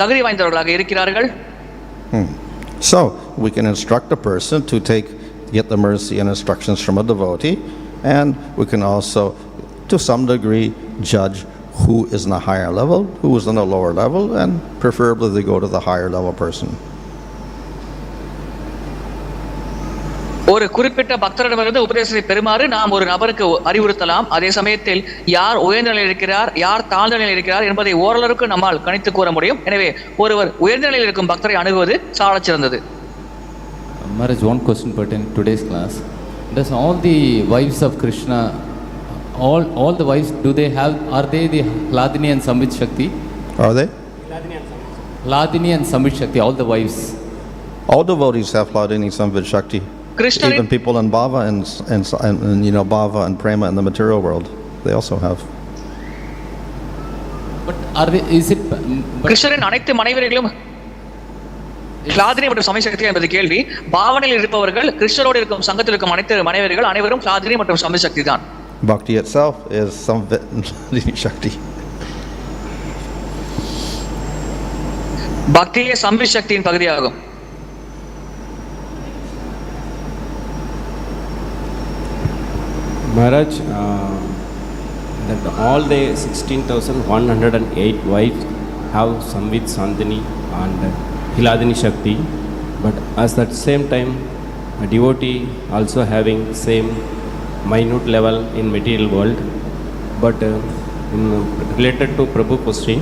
தகுதி வாய்ந்தவர்களாக இருக்கிறார்கள். So, we can instruct a person to get the mercy and instructions from a devotee, and we can also, to some degree, judge who is in a higher level, who is in a lower level, and preferably they go to the higher level person. ஒரு குறிப்பிட்ட பக்தரிடமிருந்து உபதேசத்தை பெறுமாறு நாம் ஒரு நபருக்கு அறிவுறுத்தலாம். அதே சமயத்தில் யார் உயர்ந்த நிலையில் இருக்கிறார், யார் தாழ்ந்த நிலையில் இருக்கிறார் என்பதை ஓரளவுக்கு நம்மால் கணித்து கூற முடியும். எனவே ஒருவர் உயர்ந்த நிலையில் இருக்கும் பக்தரை அணுகுவது சாலச் சிறந்தது. Maharaj, one question pertaining to today's class. Does all the wives of Kṛṣṇa, all the wives, are they the Hladini and Samvit Shakti? Are they? Hladini and Samvit Shakti, all the wives. All devotees have Hladini Samvit Shakti. Kṛṣṇa Even people in bhava and bhava and prema in the material world, they also have. But are they, is it... கிருஷ்ணரின் அனைத்து மனைவர்களும் ஹ்லாதினி மற்றும் சமய சக்தி என்பது கேள்வி. பாவனையில் இருப்பவர்கள், கிருஷ்ணரோடு இருக்கும் சங்கத்தில் இருக்கும் அனைத்து மனைவர்கள் அனைவரும் ஹ்லாதினி மற்றும் சமய சக்தி தான். Bhakti itself is Samvit Shakti. பக்தியே சம்வித் சக்தியின் பகுதியாகும். Maharaj, that all the 16,108 wives have Samvit, Sandini and Hladini Shakti, but at that same time a devotee also having same minute level in material world, but related to Prabhu question,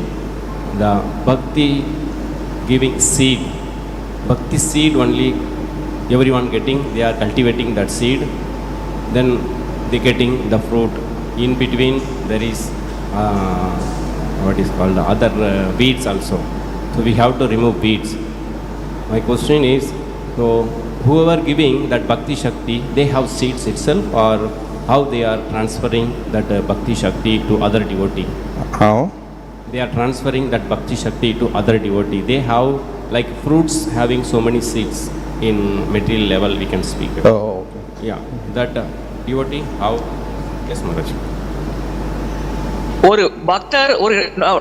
the bhakti giving seed, bhakti seed only everyone getting, they are cultivating that seed, then they getting the fruit. In between there is what is called other weeds also, so we have to remove weeds. My question is, so whoever giving that bhakti shakti, they have seeds itself, or how they are transferring that bhakti shakti to other devotee? How? They are transferring that bhakti shakti to other devotee. They have like fruits having so many seeds in material level, we can speak. Oh, okay. Yeah, that devotee, how? Yes, Maharaj. ஒரு பக்தர் ஒரு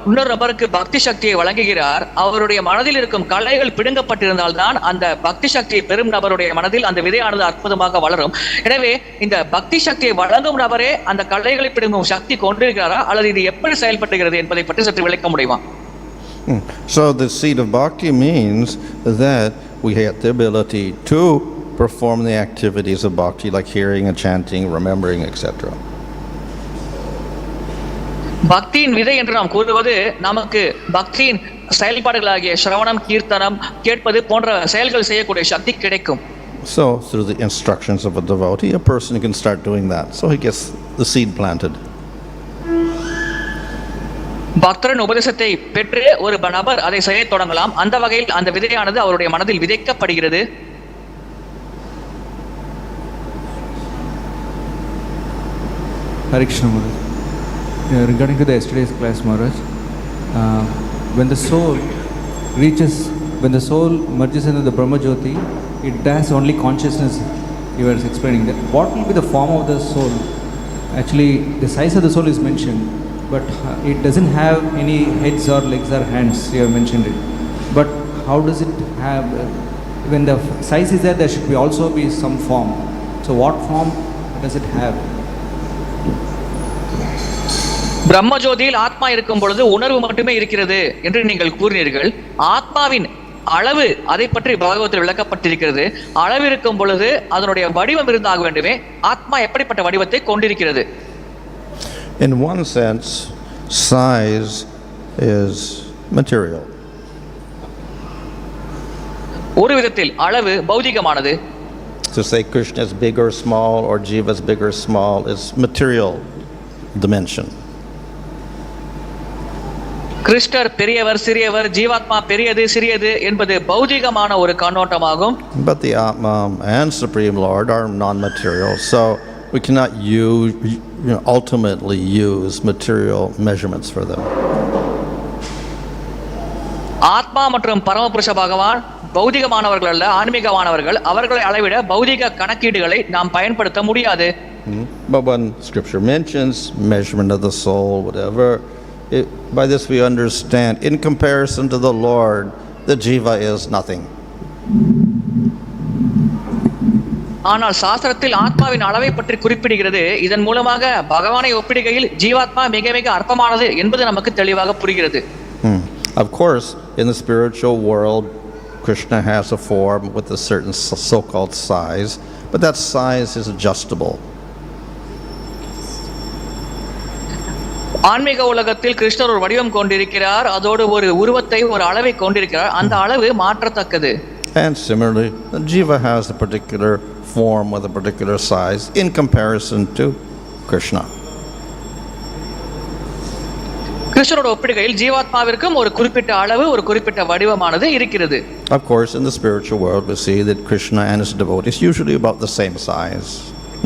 இன்னொரு நபருக்கு பக்தி சக்தியை வழங்குகிறார். அவருடைய மனதில் இருக்கும் களைகள் பிடுங்கப்பட்டிருந்தால் தான் அந்த பக்தி சக்தியை பெறும் நபருடைய மனதில் அந்த விதையானது அற்புதமாக வளரும். எனவே இந்த பக்தி சக்தியை வழங்கும் நபரே அந்த களைகளை பிடுங்கும் சக்தி கொண்டிருக்கிறாரா, அல்லது இது எப்படி செயல்படுகிறது என்பதை பற்றி சற்று விளக்க முடியுமா? So the seed of bhakti means that we have the ability to perform the activities of bhakti, like hearing and chanting, remembering, etc. பக்தியின் விதை என்று நாம் கூறுவது நமக்கு பக்தியின் செயல்பாடுகளாகிய ஸ்ரவணம், கீர்த்தனம், கேட்பது போன்ற செயல்கள் செய்யக்கூடிய சக்தி கிடைக்கும். So through the instructions of a devotee, a person can start doing that. So he gets the seed planted. பக்தரின் உபதேசத்தை பெற்று ஒரு நபர் அதை செய்ய தொடங்கலாம். அந்த வகையில் அந்த விதையானது அவருடைய மனதில் விதைக்கப்படுகிறது. Hare Krishna Maharaj. Regarding to the yesterday's class, Maharaj, when the soul merges into the Brahma-jyoti, it has only consciousness. You were explaining that. What will be the form of the soul? Actually, the size of the soul is mentioned, but it doesn't have any heads or legs or hands. You have mentioned it. But how does it have? When the size is there, there should also be some form. So, what form does it have? பிரம்மஜோதியில் ஆத்மா இருக்கும் பொழுது உணர்வு மட்டுமே இருக்கிறது என்று நீங்கள் கூறினீர்கள். ஆத்மாவின் அளவு அதை பற்றி பாகவத்தில் விளக்கப்பட்டிருக்கிறது. அளவு இருக்கும் பொழுது அதனுடைய வடிவம் இருந்தாக வேண்டுமே. ஆத்மா எப்படிப்பட்ட வடிவத்தை கொண்டிருக்கிறது? In one sense, size is material. ஒரு விதத்தில் அளவு பௌதிகமானது. To say Krishna is big or small or Jiva is big or small is material dimension. கிருஷ்ணர் பெரியவர், சிறியவர், ஜீவாத்மா பெரியது, சிறியது என்பது பௌதிகமான ஒரு கண்ணோட்டமாகும். But the Atma and Supreme Lord are non-material, so we cannot ultimately use material measurements for them. ஆத்மா மற்றும் பரமபுருஷ பகவான் பௌதிகமானவர்கள் அல்ல, ஆன்மீகமானவர்கள். அவர்களை அளவிட பௌதிக கணக்கீடுகளை நாம் பயன்படுத்த முடியாது. But when Scripture mentions measurement of the soul, whatever, by this we understand, in comparison to the Lord, the jiva is nothing. ஆனால் சாஸ்திரத்தில் ஆத்மாவின் அளவை பற்றி குறிப்பிடுகிறது. இதன் மூலமாக பகவானை ஒப்பிடுகையில் ஜீவாத்மா மிக மிக அற்பமானது என்பது நமக்கு தெளிவாக புரிகிறது. Of course, in the spiritual world, Kṛṣṇa has a form with a certain so-called size, but that size is adjustable. ஆன்மீக உலகத்தில் கிருஷ்ணர் ஒரு வடிவம் கொண்டிருக்கிறார், அதோடு ஒரு உருவத்தை, ஒரு அளவை கொண்டிருக்கிறார். அந்த அளவு மாற்றத்தக்கது. And similarly, the jiva has a particular form with a particular size in comparison to Kṛṣṇa. கிருஷ்ணரோட ஒப்பிடுகையில் ஜீவாத்மாவிற்கும் ஒரு குறிப்பிட்ட அளவு, ஒரு குறிப்பிட்ட வடிவமானது இருக்கிறது. Of course, in the spiritual world, we see that Kṛṣṇa and his devotees usually about the same size.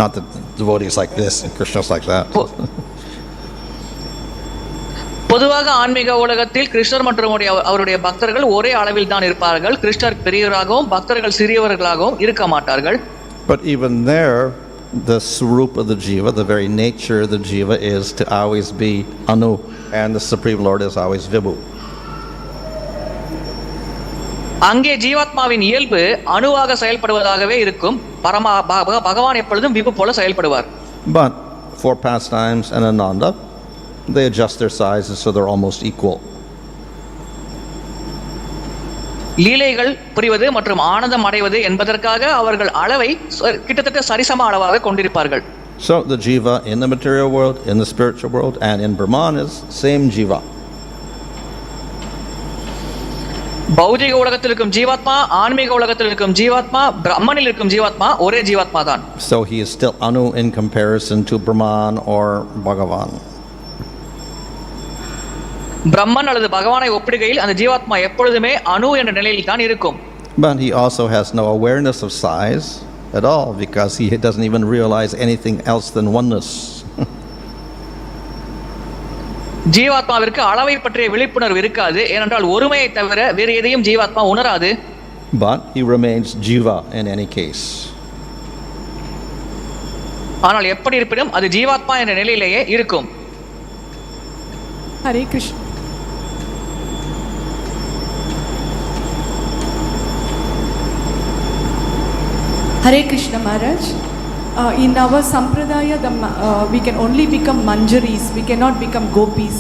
Not that the devotees like this and Kṛṣṇa's like that. பொதுவாக ஆன்மீக உலகத்தில் கிருஷ்ணர் மற்றும் அவருடைய பக்தர்கள் ஒரே அளவில் தான் இருப்பார்கள். கிருஷ்ணர் பெரியவராகவும் பக்தர்கள் சிறியவர்களாகவும் இருக்க மாட்டார்கள். But even there, the swarupa of the jiva, the very nature of the jiva is to always be anu, and the Supreme Lord is always vibhu. அங்கே ஜீவாத்மாவின் இயல்பு அணுவாக செயல்படுவதாகவே இருக்கும். பகவான் எப்பொழுதும் விபு போல செயல்படுவார். But for pastimes and ananda, they adjust their sizes so they're almost equal. லீலைகள் புரிவது மற்றும் ஆனந்தம் அடைவது என்பதற்காக அவர்கள் அளவை கிட்டத்தட்ட சரிசம அளவாக கொண்டிருப்பார்கள். So the jiva in the material world, in the spiritual world, and in Brahman is same jiva. பௌதிக உலகத்தில் இருக்கும் ஜீவாத்மா, ஆன்மீக உலகத்தில் இருக்கும் ஜீவாத்மா, பிரம்மனில் இருக்கும் ஜீவாத்மா ஒரே ஜீவாத்மா தான். So he is still anu in comparison to Brahman or Bhagavan. பிரம்மன் அல்லது பகவானை ஒப்பிடுகையில் அந்த ஜீவாத்மா எப்பொழுதுமே அணு என்ற நிலையில் தான் இருக்கும். But he also has no awareness of size at all because he doesn't even realize anything else than oneness. ஜீவாத்மாவிற்கு அளவை பற்றிய விழிப்புணர்வு இருக்காது, ஏனென்றால் ஒருமையை தவிர வேறு எதையும் ஜீவாத்மா உணராது. But he remains jiva in any case. ஆனால் எப்படி இருப்பினும் அது ஜீவாத்மா என்ற நிலையிலேயே இருக்கும். Hare Krishna. Hare Krishna Maharaj. In our sampradaya, we can only become manjaris, we cannot become gopis.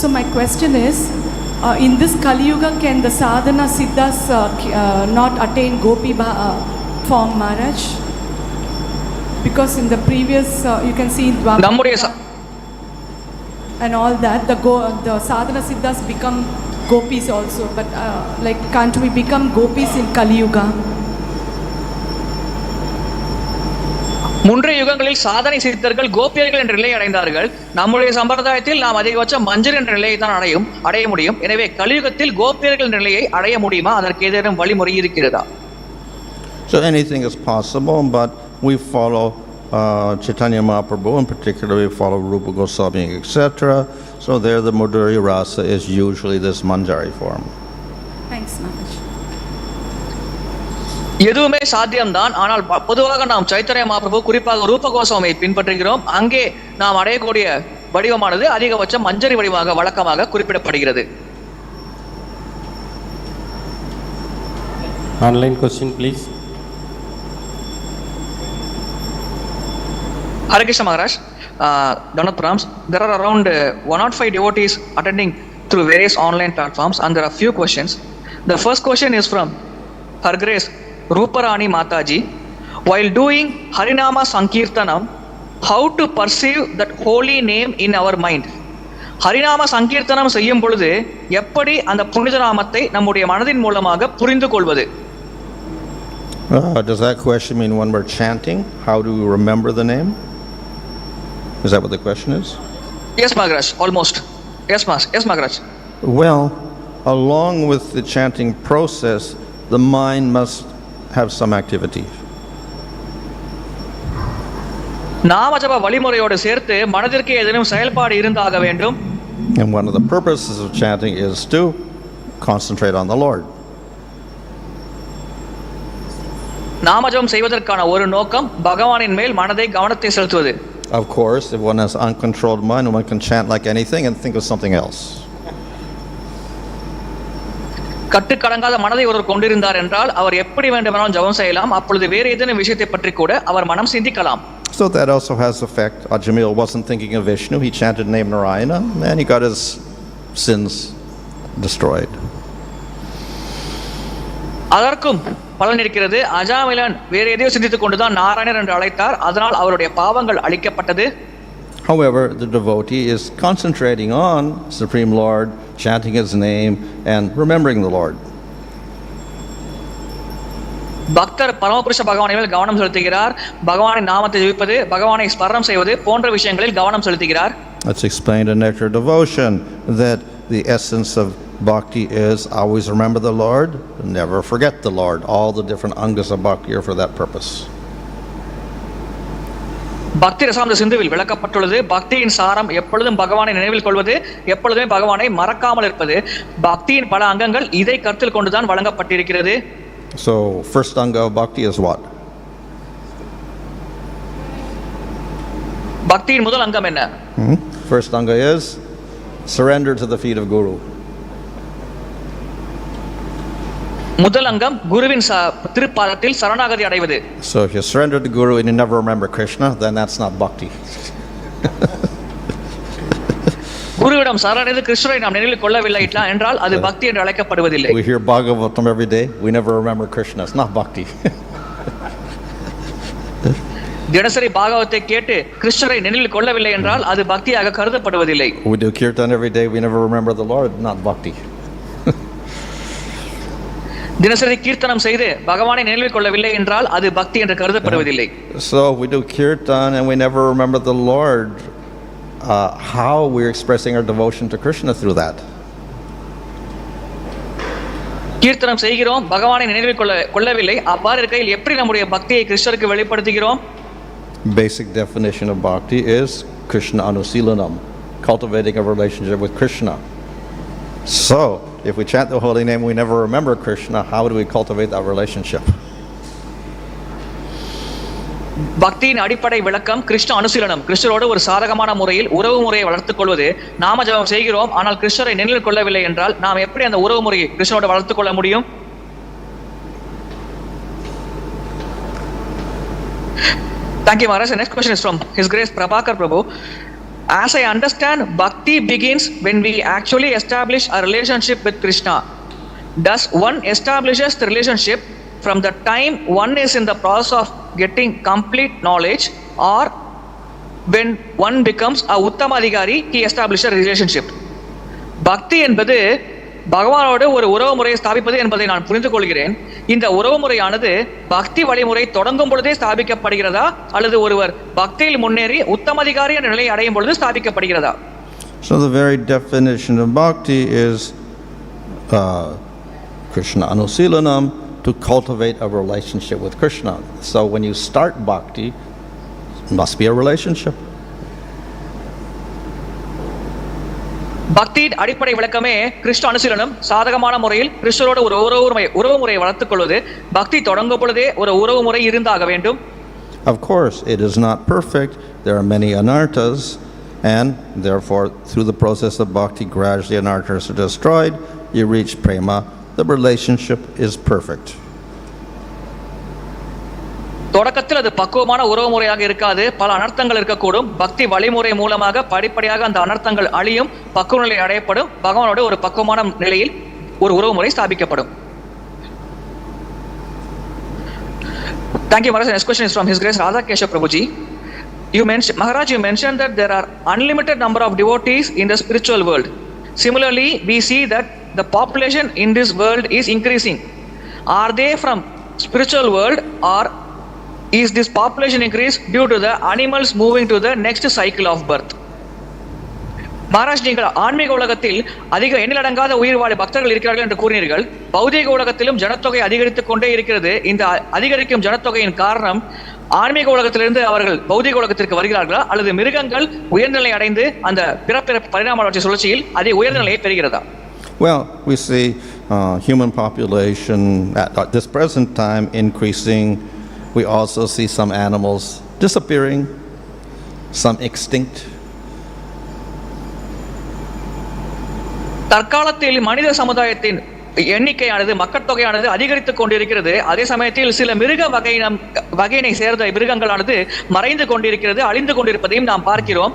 So my question is, in this Kali Yuga, can the sadhana siddhas not attain gopi form, Maharaj? Because in the previous, you can see in Dwapara and all that, the sadhana siddhas become gopis also. But like, can't we become gopis in Kali Yuga? முன்றைய யுகங்களில் சாதனை சித்தர்கள் கோபியர்கள் என்ற நிலையை அடைந்தார்கள். நம்முடைய சம்பிரதாயத்தில் நாம் அதிகபட்சம் மஞ்சள் என்ற நிலையை தான் அடைய முடியும். எனவே கலியுகத்தில் கோபியர்கள் நிலையை அடைய முடியுமா? அதற்கு ஏதேனும் வழிமுறை இருக்கிறதா? So anything is possible, but we follow Chaitanya Mahaprabhu, in particular we follow Rupa Goswami, etc. So there the Madhurya Rasa is usually this Manjari form. Thanks, Maharaj. எதுவுமே சாத்தியம்தான். ஆனால் பொதுவாக நாம் சைத்தன்ய மகாபிரபு, குறிப்பாக ரூப கோஸ்வாமியை பின்பற்றுகிறோம். அங்கே நாம் அடையக்கூடிய வடிவமானது அதிகபட்சம் மஞ்சரி வடிவாக வழக்கமாக குறிப்பிடப்படுகிறது. Online question, please. Hare Krishna Maharaj, Dhanat Prams, there are around 105 devotees attending through various online platforms, and there are few questions. The first question is from Her Grace Ruparani Mataji. While doing Harinama Sankirtanam, how to perceive that holy name in our mind? ஹரிநாம சங்கீர்த்தனம் செய்யும் பொழுது எப்படி அந்த புனித நாமத்தை நம்முடைய மனதின் மூலமாக புரிந்து கொள்வது? Does that question mean when we're chanting, how do we remember the name? Is that what the question is? Yes, Maharaj, almost. Yes, Maharaj. Well, along with the chanting process, the mind must have some activity. நாமஜப வழிமுறையோடு சேர்த்து மனதிற்கு ஏதேனும் செயல்பாடு இருந்தாக வேண்டும். And one of the purposes of chanting is to concentrate on the Lord. நாமஜபம் செய்வதற்கான ஒரு நோக்கம் பகவானின் மேல் மனதை கவனத்தை செலுத்துவது. Of course, if one has uncontrolled mind, one can chant like anything and think of something else. கட்டுக்கடங்காத மனதை ஒருவர் கொண்டிருந்தார் என்றால் அவர் எப்படி வேண்டுமானாலும் ஜபம் செய்யலாம். அப்பொழுது வேறு ஏதேனும் விஷயத்தை பற்றி கூட அவர் மனம் சிந்திக்கலாம். So that also has effect. Ajamil wasn't thinking of Vishnu, he chanted the name Narayana and he got his sins destroyed. அதற்கும் பலன் இருக்கிறது. அஜாமிலன் வேறு எதையோ சிந்தித்துக் கொண்டுதான் நாராயணர் என்று அழைத்தார். அதனால் அவருடைய பாவங்கள் அழிக்கப்பட்டது. However, the devotee is concentrating on Supreme Lord, chanting His name and remembering the Lord. பக்தர் பரமபுருஷ பகவானை மேல் கவனம் செலுத்துகிறார். பகவானின் நாமத்தை ஜெபிப்பது, பகவானை ஸ்மரணம் செய்வது போன்ற விஷயங்களில் கவனம் செலுத்துகிறார். It's explained in Nectar Devotion that the essence of bhakti is always remember the Lord, never forget the Lord. All the different angas of bhakti are for that purpose. பக்தி ரசாமத சிந்துவில் விளக்கப்பட்டுள்ளது. பக்தியின் சாரம் எப்பொழுதும் பகவானை நினைவில் கொள்வது, எப்பொழுதுமே பகவானை மறக்காமல் இருப்பது. பக்தியின் பல அங்கங்கள் இதை கருத்தில் கொண்டுதான் வழங்கப்பட்டிருக்கிறது. So, first anga of bhakti is what? பக்தியின் முதல் அங்கம் என்ன? First anga is surrender to the feet of Guru. முதல் அங்கம் குருவின் திருப்பாதத்தில் சரணாகதி அடைவது. So if you surrender to Guru and you never remember Kṛṣṇa, then that's not bhakti. குருவிடம் சரணடைந்து கிருஷ்ணரை நாம் நினைவில் கொள்ளவில்லை என்றால் அது பக்தி என்று அழைக்கப்படுவதில்லை. We hear Bhagavatam every day, we never remember Kṛṣṇa. It's not bhakti. தினசரி பாகவத்தை கேட்டு கிருஷ்ணரை நினைவில் கொள்ளவில்லை என்றால் அது பக்தியாக கருதப்படுவதில்லை. We do kirtan every day, we never remember the Lord, not bhakti. தினசரி கீர்த்தனம் செய்து பகவானை நினைவில் கொள்ளவில்லை என்றால் அது பக்தி என்று கருதப்படுவதில்லை. So we do kirtan and we never remember the Lord. How we're expressing our devotion to Kṛṣṇa through that? கீர்த்தனம் செய்கிறோம், பகவானை நினைவில் கொள்ளவில்லை. அவ்வாறு இருக்கையில் எப்படி நம்முடைய பக்தியை கிருஷ்ணருக்கு வெளிப்படுத்துகிறோம்? Basic definition of bhakti is Kṛṣṇa anusilanam, cultivating a relationship with Kṛṣṇa. So, if we chant the holy name, we never remember Kṛṣṇa, how do we cultivate that relationship? பக்தியின் அடிப்படை விளக்கம் கிருஷ்ண அனுசீலனம். கிருஷ்ணரோடு ஒரு சாதகமான முறையில் உறவு முறையை வளர்த்துக் கொள்வது. நாம ஜபம் செய்கிறோம், ஆனால் கிருஷ்ணரை நினைவில் கொள்ளவில்லை என்றால் நாம் எப்படி அந்த உறவு முறையை கிருஷ்ணரோடு வளர்த்துக் கொள்ள முடியும்? Thank you, Maharaj. The next question is from His Grace Prabhakar Prabhu. As I understand, bhakti begins when we actually establish a relationship with Kṛṣṇa. Does one establishes the relationship from the time one is in the process of getting complete knowledge, or when one becomes a uttama adhikari, he establishes a relationship? பக்தி என்பது பகவானோடு ஒரு உறவு முறையை ஸ்தாபிப்பது என்பதை நான் புரிந்து கொள்கிறேன். இந்த உறவு முறையானது பக்தி வழிமுறை தொடங்கும் பொழுதே ஸ்தாபிக்கப்படுகிறதா, அல்லது ஒருவர் பக்தியில் முன்னேறி உத்தமதிகாரி என்ற நிலையை அடையும் பொழுது ஸ்தாபிக்கப்படுகிறதா? So the very definition of bhakti is Kṛṣṇa anusilanam, to cultivate a relationship with Kṛṣṇa. So when you start bhakti, it must be a relationship. பக்தியின் அடிப்படை விளக்கமே கிருஷ்ண அனுசீலனம். சாதகமான முறையில் கிருஷ்ணரோடு ஒரு உறவு முறையை வளர்த்துக் கொள்வது. பக்தி தொடங்கும் பொழுதே ஒரு உறவு முறை இருந்தாக வேண்டும். Of course, it is not perfect. There are many anarthas, and therefore, through the process of bhakti, gradually anarthas are destroyed. You reach prema. The relationship is perfect. தொடக்கத்தில் அது பக்குவமான உறவு முறையாக இருக்காது, பல அனர்த்தங்கள் இருக்கக்கூடும். பக்தி வழிமுறை மூலமாக படிப்படியாக அந்த அனர்த்தங்கள் அழியும், பக்குவ நிலை அடையப்படும். பகவானோடு ஒரு பக்குவமான நிலையில் ஒரு உறவு முறை ஸ்தாபிக்கப்படும். Thank you, Maharaj. Next question is from His Grace Radha Keshav Prabhuji. Maharaj, you mentioned that there are unlimited number of devotees in the spiritual world. Similarly, we see that the population in this world is increasing. Are they from spiritual world, or is this population increase due to the animals moving to the next cycle of birth? Maharaj, நீங்கள் ஆன்மீக உலகத்தில் அதிக எண்ணிலடங்காத உயிர் வாழ பக்தர்கள் இருக்கிறார்கள் என்று கூறினீர்கள். பௌதிக உலகத்திலும் ஜனத்தொகை அதிகரித்துக் கொண்டே இருக்கிறது. இந்த அதிகரிக்கும் ஜனத்தொகையின் காரணம் ஆன்மீக உலகத்திலிருந்து அவர்கள் பௌதிக உலகத்திற்கு வருகிறார்களா, அல்லது மிருகங்கள் உயர்நிலை அடைந்து அந்த பிறப்பிறப்பு பரிணாம வளர்ச்சி சுழற்சியில் அதே உயர்ந்த நிலையை பெறுகிறதா? Well, we see human population at this present time increasing. We also see some animals disappearing, some extinct. தற்காலத்தில் மனித சமுதாயத்தின் எண்ணிக்கையானது, மக்கள் தொகையானது அதிகரித்துக் கொண்டிருக்கிறது. அதே சமயத்தில் சில மிருக வகையினை சேர்ந்த மிருகங்களானது மறைந்து கொண்டிருக்கிறது, அழிந்து கொண்டிருப்பதையும் நாம் பார்க்கிறோம்.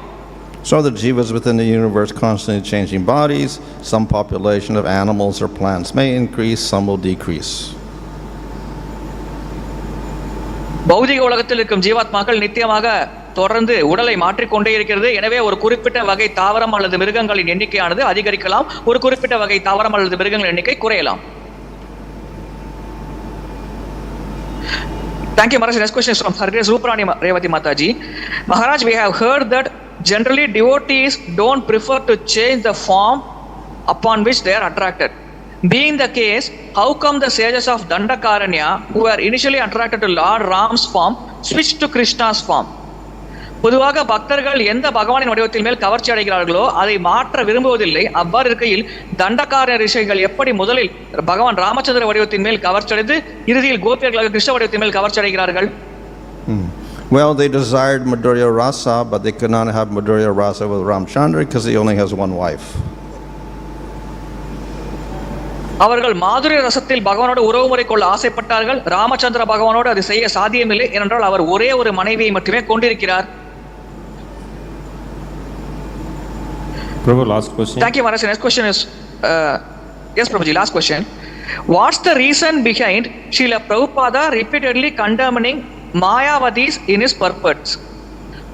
So the jivas within the universe constantly changing bodies. Some population of animals or plants may increase, some will decrease. பௌதிக உலகத்தில் இருக்கும் ஜீவாத்மாக்கள் நித்தியமாக தொடர்ந்து உடலை மாற்றிக்கொண்டே இருக்கிறது. எனவே ஒரு குறிப்பிட்ட வகை தாவரம் அல்லது மிருகங்களின் எண்ணிக்கையானது அதிகரிக்கலாம், ஒரு குறிப்பிட்ட வகை தாவரம் அல்லது மிருகங்களின் எண்ணிக்கை குறையலாம். Thank you, Maharaj. Next question is from Her Grace Rukmiṇī Revati Mataji. Maharaj, we have heard that generally devotees don't prefer to change the form upon which they are attracted. Being the case, how come the sages of Dandakaranya, who were initially attracted to Lord Ram's form, switched to Kṛṣṇa's form? பொதுவாக பக்தர்கள் எந்த பகவானின் வடிவத்தின் மேல் கவர்ச்சி அடைகிறார்களோ அதை மாற்ற விரும்புவதில்லை. அவ்வாறு இருக்கையில் தண்டகாரண்ய ரிஷிகள் எப்படி முதலில் பகவான் ராமச்சந்திர வடிவத்தின் மேல் கவர்ச்சி அடைந்து இறுதியில் கோபியர்களாக கிருஷ்ண வடிவத்தின் மேல் கவர்ச்சி அடைகிறார்கள்? Well, they desired Madhurya Rasa, but they could not have Madhurya Rasa with Ramchandra because he only has one wife. அவர்கள் மாதுரிய ரசத்தில் பகவானோடு உறவுமுறை கொள்ள ஆசைப்பட்டார்கள். ராமச்சந்திர பகவானோடு அது செய்ய சாத்தியமில்லை, ஏனென்றால் அவர் ஒரே ஒரு மனைவியை மட்டுமே கொண்டிருக்கிறார். Prabhu, last question. Thank you, Maharaj. Next question is, yes, Prabhuji, last question. What's the reason behind Srila Prabhupada repeatedly condemning Mayavadis in his purports?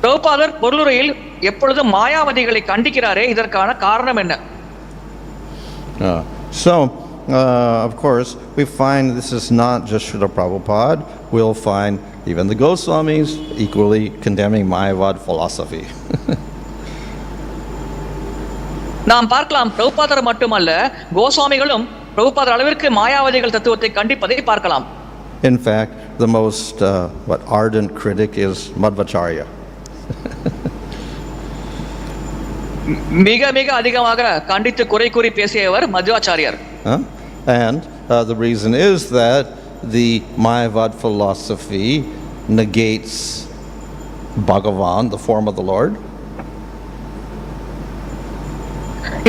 பிரபுபாதர் பொருளுரையில் எப்பொழுதும் மாயாவதிகளை கண்டிக்கிறாரே, இதற்கான காரணம் என்ன? Of course, we find this is not just Srila Prabhupada. We'll find even the Goswamis equally condemning Mayavad philosophy. நாம் பார்க்கலாம், பிரபுபாதர் மட்டுமல்ல, கோஸ்வாமிகளும் பிரபுபாதர் அளவிற்கு மாயாவதிகள் தத்துவத்தை கண்டிப்பதை பார்க்கலாம். In fact, the most ardent critic is Madhvacharya. மிக மிக அதிகமாக கண்டித்து குறை கூறி பேசியவர் Madhvacharya. And the reason is that the Mayavad philosophy negates Bhagavan, the form of the Lord.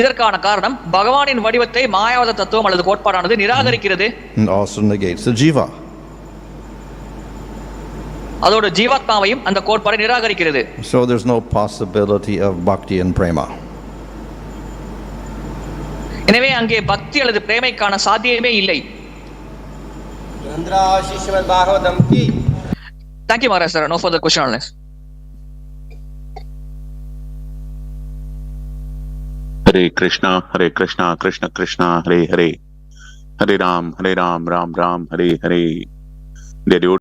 இதற்கான காரணம் பகவானின் வடிவத்தை மாயாவத தத்துவம் அல்லது கோட்பாடானது நிராகரிக்கிறது. And also negates the jiva. அதோட ஜீவாத்மாவையும் அந்த கோட்பாடை நிராகரிக்கிறது. So there's no possibility of bhakti and prema. எனவே அங்கே பக்தி அல்லது பிரேமைக்கான சாத்தியமே இல்லை. Thank you, Maharaj. Sir, no further question on this. Hare Krishna, Hare Krishna, Krishna Krishna, Hare Hare, Hare Ram, Ram Ram, Hare Hare.